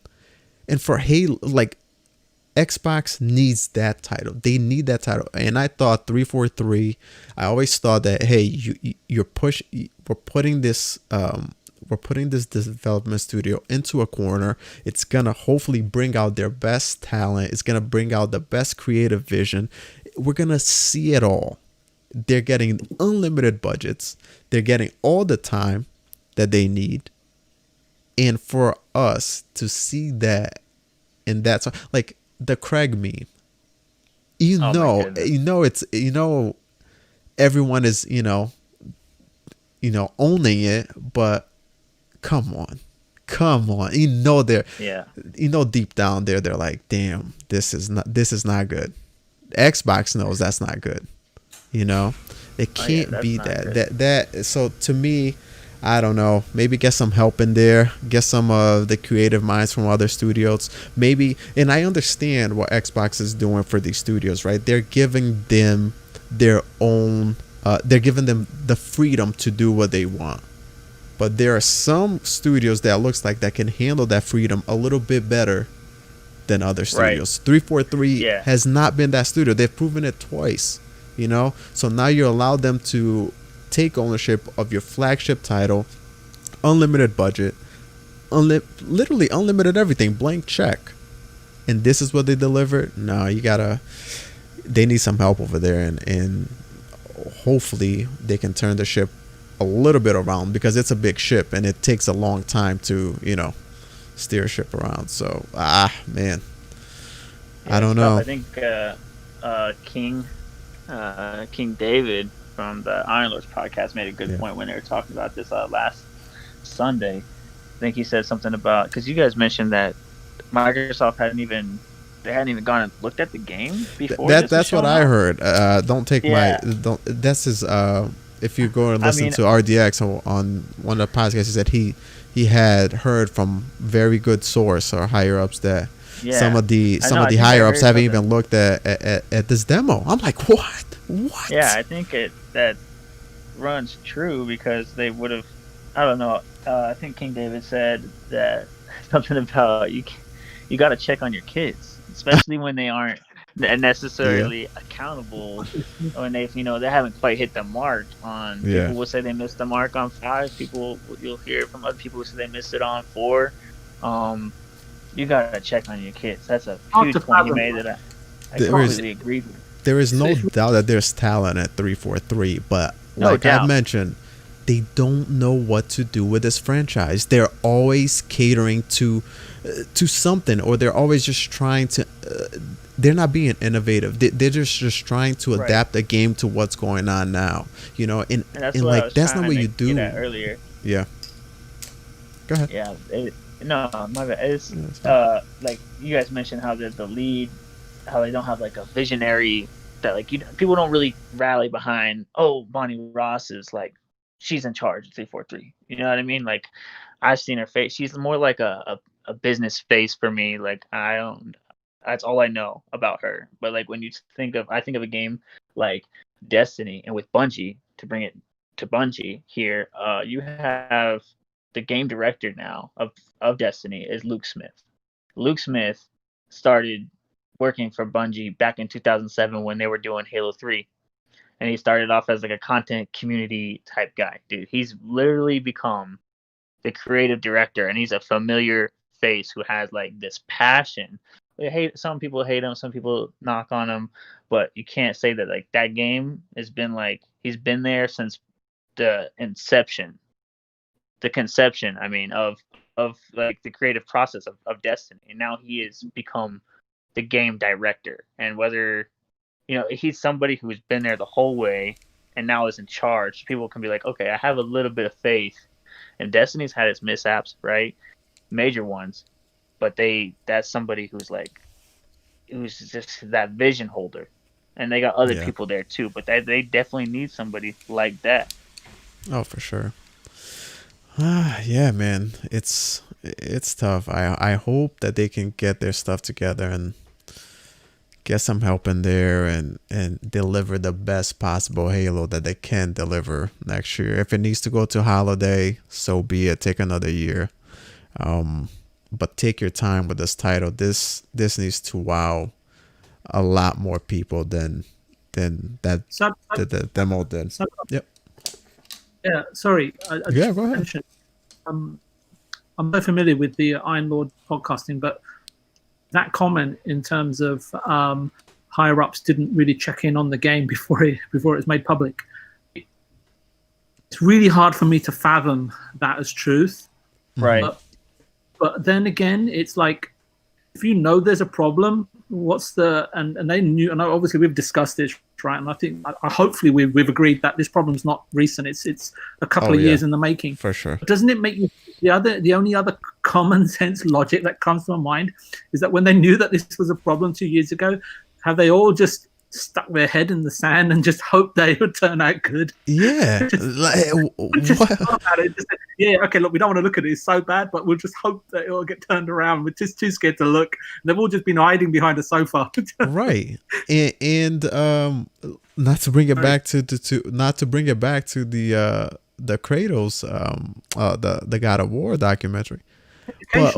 And for Halo, like, Xbox needs that title. They need that title. And I thought 343, I always thought that, hey, we're putting this development studio into a corner. It's gonna hopefully bring out their best talent. It's gonna bring out the best creative vision. We're gonna see it all. They're getting unlimited budgets. They're getting all the time that they need. And for us to see that, and that's like the Craig meme, everyone is, owning it, but come on, deep down there, they're like, damn, this is not good. Xbox knows that's not good. It can't be that. So to me, I don't know, maybe get some help in there, get some of the creative minds from other studios, maybe. And I understand what Xbox is doing for these studios, right? They're giving them their own, they're giving them the freedom to do what they want. But there are some studios that looks like that can handle that freedom a little bit better than other studios. Right. 343 has not been that studio. They've proven it twice, So now you allow them to take ownership of your flagship title, unlimited budget, literally unlimited everything, blank check. And this is what they delivered. No, they need some help over there, and hopefully they can turn the ship a little bit around, because it's a big ship and it takes a long time to, steer a ship around. So, man, I don't know. I think King David from the Iron Lords podcast made a good point when they were talking about this last Sunday. I think he said something about, because you guys mentioned that Microsoft hadn't even gone and looked at the game before. That's what I heard. This is if you go and listen to RDX on one of the podcasts, he said he had heard from very good source or higher ups that some of the higher ups haven't even looked at this demo. I'm like, what? Yeah, I think that runs true, because they would have, I don't know, I think King David said that something about you got to check on your kids, especially when they aren't necessarily accountable, when they haven't quite hit the mark on. People will say they missed the mark on 5. You'll hear from other people who say they missed it on 4. You got to check on your kids. That's a huge point you made that I completely agree with. There is no doubt that there's talent at 343, but like I mentioned, they don't know what to do with this franchise. They're always catering to something, or they're always just trying to. They're not being innovative. They're just trying to adapt the game to what's going on now. And like that's not what you do. Earlier. Yeah. Go ahead. Yeah. No, my bad. It's like you guys mentioned how the lead how they don't have like a visionary that like people don't really rally behind. Oh, Bonnie Ross is like she's in charge of 343. You know what I mean? Like I've seen her face. She's more like a business face for me. Like I don't. That's all I know about her. But like when you I think of a game like Destiny, and with Bungie, to bring it to Bungie here, you have the game director now of Destiny is Luke Smith. Luke Smith started working for Bungie back in 2007 when they were doing Halo 3. And he started off as like a content community type guy. Dude, he's literally become the creative director, and he's a familiar face who has like this passion. Some people hate him, some people knock on him, but you can't say that like that game has been like he's been there since the conception, I mean, of like the creative process of Destiny. And now he has become the game director. And whether he's somebody who's been there the whole way and now is in charge, people can be like, okay, I have a little bit of faith. And Destiny's had its mishaps, right? Major ones. But that's somebody who's just that vision holder. And they got other people there too, but they definitely need somebody like that. Oh, for sure. Yeah, man, it's tough. I hope that they can get their stuff together and get some help in there and deliver the best possible Halo that they can deliver next year. If it needs to go to holiday, so be it. Take another year. But take your time with this title. This needs to wow a lot more people than that the demo did. Yep. Yeah, sorry. Go ahead. I'm so familiar with the Iron Lord podcasting, but that comment in terms of higher ups didn't really check in on the game before it was made public. It's really hard for me to fathom that as truth. Right. But then again, it's like, if you know there's a problem, and they knew, and obviously we've discussed this, right? And I think hopefully we've agreed that this problem's not recent. It's a couple of years in the making. For sure. But doesn't it make you the only other common sense logic that comes to my mind is that when they knew that this was a problem 2 years ago, have they all just stuck their head in the sand and just hoped they would turn out good? Yeah. Okay, look, we don't want to look at it. It's so bad, but we'll just hope that it'll get turned around. We're just too scared to look. They've all just been hiding behind a sofa. Right. And not to bring it back to the Kratos the God of War documentary. But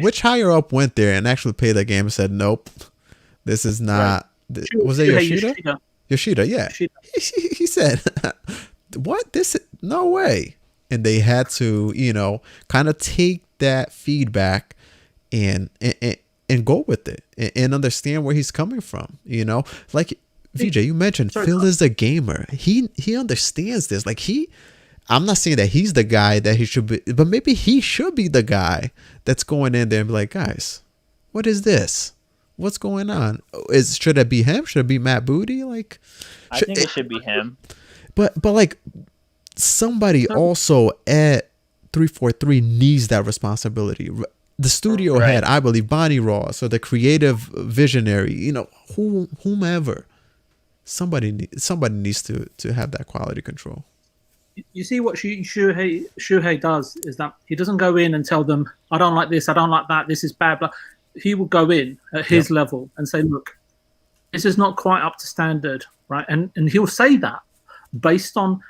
which higher up went there and actually played the game and said, nope, this is not. Right. Was it Yoshida? Yoshida, yeah. He said, what? No way. And they had to, kind of take that feedback and go with it and understand where he's coming from. Like VJ, you mentioned Phil is a gamer. He understands this. Like I'm not saying that he's the guy that he should be, but maybe he should be the guy that's going in there and be like, guys, what is this? What's going on? Should it be him? Should it be Matt Booty? Like, I think it should be him. But like somebody also at 343 needs that responsibility. The studio head, I believe, Bonnie Ross, or the creative visionary, whomever. Somebody needs to have that quality control. You see what Shuhei does is that he doesn't go in and tell them, I don't like this, I don't like that, this is bad. But he will go in at his level and say, look, this is not quite up to standard, right? And he'll say that based on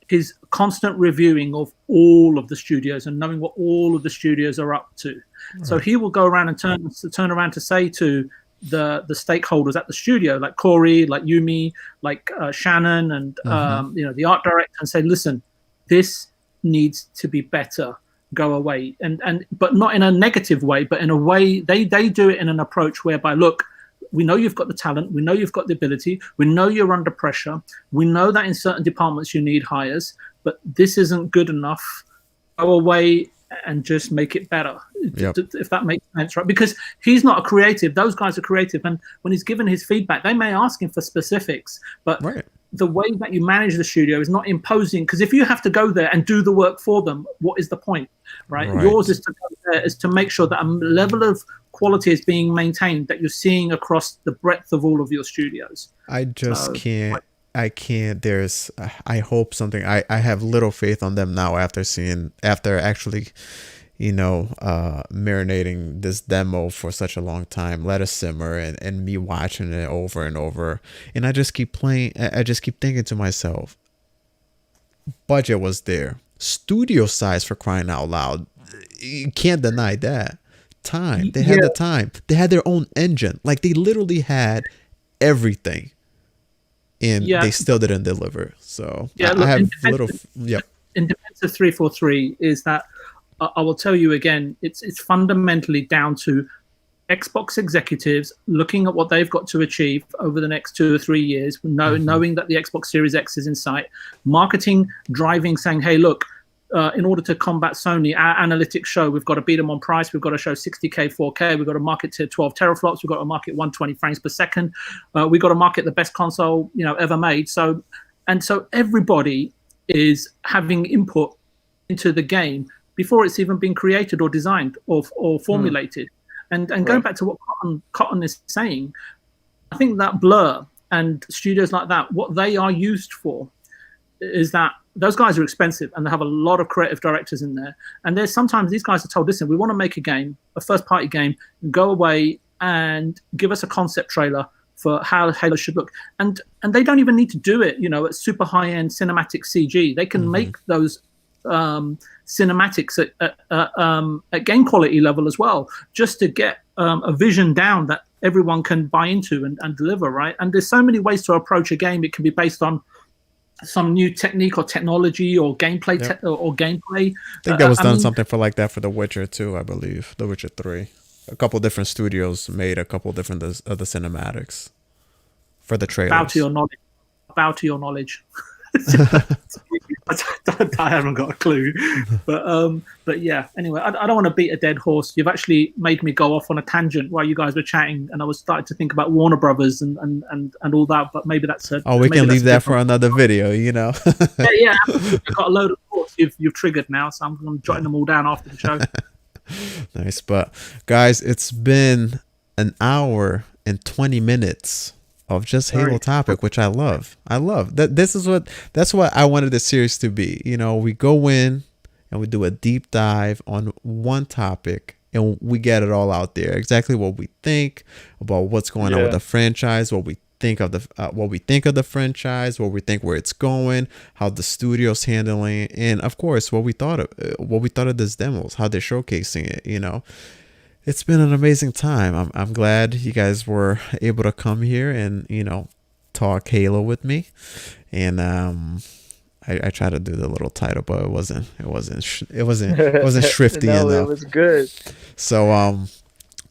his constant reviewing of all of the studios and knowing what all of the studios are up to. Right. So he will go around and turn around to say to the stakeholders at the studio, like Corey, like Yumi, like Shannon, and the art director, and say, listen, this needs to be better. Go away. But not in a negative way, but in a way they do it in an approach whereby, look, we know you've got the talent, we know you've got the ability, we know you're under pressure, we know that in certain departments you need hires, but this isn't good enough. Go away and just make it better. Yep. If that makes sense, right? Because he's not a creative, those guys are creative, and when he's given his feedback, they may ask him for specifics, but the way that you manage the studio is not imposing, because if you have to go there and do the work for them, what is the point, right? Yours is to go there is to make sure that a level of quality is being maintained that you're seeing across the breadth of all of your studios. I just can't. I can't. I hope something. I have little faith on them now after actually, marinating this demo for such a long time. Let it simmer and me watching it over and over. And I just keep playing. I just keep thinking to myself, budget was there. Studio size, for crying out loud. You can't deny that. Time. They had the time. They had their own engine. Like, they literally had everything. And they still didn't deliver. So I have little. Yep. In defense of 343 is that I will tell you again, it's fundamentally down to Xbox executives looking at what they've got to achieve over the next 2 or 3 years, knowing that the Xbox Series X is in sight, marketing driving, saying, hey, look, in order to combat Sony, our analytics show we've got to beat them on price. We've got to show 60K, 4K. We've got to market to 12 teraflops. We've got to market 120 frames per second. We've got to market the best console ever made. So everybody is having input into the game before it's even been created or designed or formulated. And going back to what Cotton is saying, I think that Blur and studios like that, what they are used for is that those guys are expensive and they have a lot of creative directors in there. And there's sometimes these guys are told, listen, we want to make a game, a first party game, go away and give us a concept trailer for how Halo should look. And they don't even need to do it, at super high end cinematic CG. They can make those cinematics at game quality level as well, just to get a vision down that everyone can buy into and deliver, right? And there's so many ways to approach a game. It can be based on some new technique or technology or gameplay or gameplay. I think that was done something for like that for The Witcher 2, I believe. The Witcher 3. A couple different studios made a couple different of the cinematics for the trailers. Bow to your knowledge. I haven't got a clue, but yeah. Anyway, I don't want to beat a dead horse. You've actually made me go off on a tangent while you guys were chatting, and I was starting to think about Warner Brothers and all that. But maybe that's we can leave that for another video. Yeah. I've got a load of thoughts you've triggered now, so I'm jotting them all down after the show. Nice, but guys, it's been an hour and 20 minutes of just Halo topic, which I love. That's what I wanted this series to be. We go in and we do a deep dive on one topic and we get it all out there. Exactly what we think about what's going on with the franchise, what we think of the franchise, what we think where it's going, how the studio's handling, and of course what we thought of these demos, how they're showcasing it. It's been an amazing time. I'm glad you guys were able to come here and talk Halo with me. And I tried to do the little title, but it wasn't shrifty no, enough. It was good. So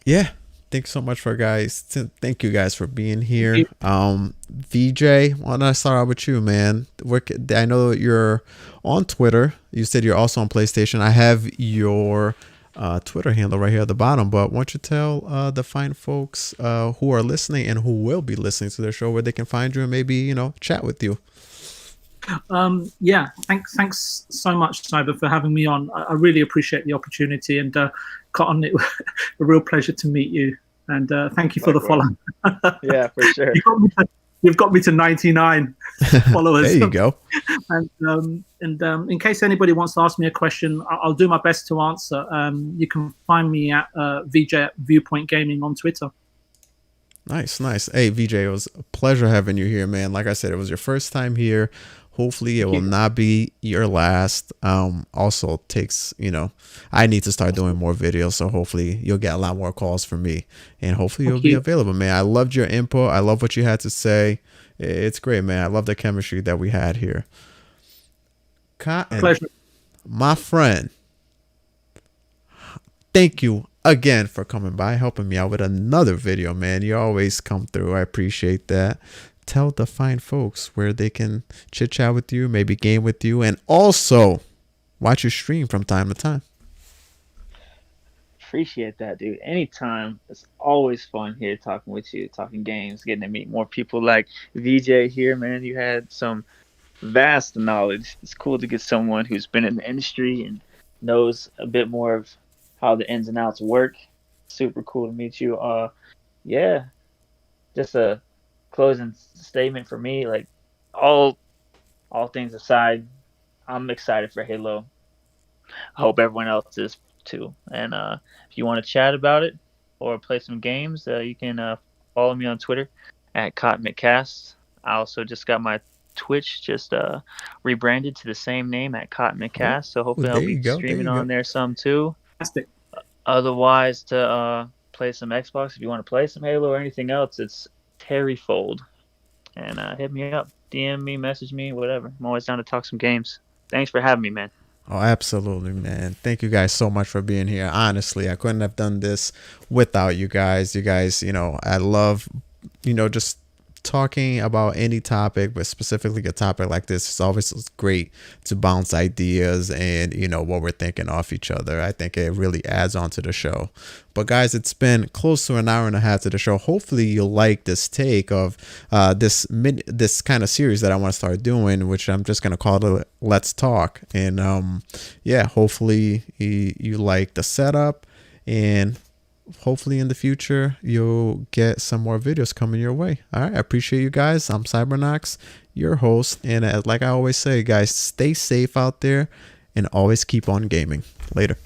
yeah. Thanks so much thank you guys for being here. VJ, why don't I start out with you, man? I know you're on Twitter. You said you're also on PlayStation. I have your Twitter handle right here at the bottom, but why don't you tell the fine folks who are listening and who will be listening to their show where they can find you and maybe chat with you. Thanks so much, Cyber, for having me on. I really appreciate the opportunity, and Cotton, it was a real pleasure to meet you, and thank you for the follow. Yeah, for sure. You've got me to 99 followers. There you go. And in case anybody wants to ask me a question, I'll do my best to answer. You can find me at VJ at Viewpoint Gaming on Twitter. Nice. Hey, VJ, it was a pleasure having you here, man. Like I said, it was your first time here. Hopefully it will not be your last. Also takes, I need to start doing more videos. So hopefully you'll get a lot more calls from me and hopefully you'll be available, man. I loved your input. I love what you had to say. It's great, man. I love the chemistry that we had here. Cotton, pleasure. My friend, thank you again for coming by, helping me out with another video, man. You always come through. I appreciate that. Tell the fine folks where they can chit chat with you, maybe game with you, and also watch your stream from time to time. Appreciate that, dude. Anytime. It's always fun here talking with you, talking games, getting to meet more people like VJ here, man. You had some vast knowledge. It's cool to get someone who's been in the industry and knows a bit more of how the ins and outs work. super cool to meet you. Yeah, just a closing statement for me. Like all things aside, I'm excited for Halo. I hope everyone else is too. And if you want to chat about it or play some games, you can follow me on Twitter at Cotton McCast. I also just got my Twitch just rebranded to the same name at Cotton McCast. So hopefully I'll be streaming on there some too. Fantastic. Otherwise, to play some Xbox, if you want to play some Halo or anything else, it's Terry Fold. And hit me up, DM me, message me, whatever. I'm always down to talk some games. Thanks for having me, man. Oh, absolutely, man. Thank you guys so much for being here. Honestly, I couldn't have done this without you guys. You guys, I love, just talking about any topic, but specifically a topic like this. It's always great to bounce ideas and, what we're thinking off each other. I think it really adds on to the show. But guys, it's been close to an hour and a half to the show. Hopefully you'll like this take of this kind of series that I want to start doing, which I'm just going to call it Let's Talk. And hopefully you like the setup, and hopefully in the future you'll get some more videos coming your way. All right, I appreciate you guys. I'm Cybernox, your host, and like I always say, guys, stay safe out there and always keep on gaming. Later.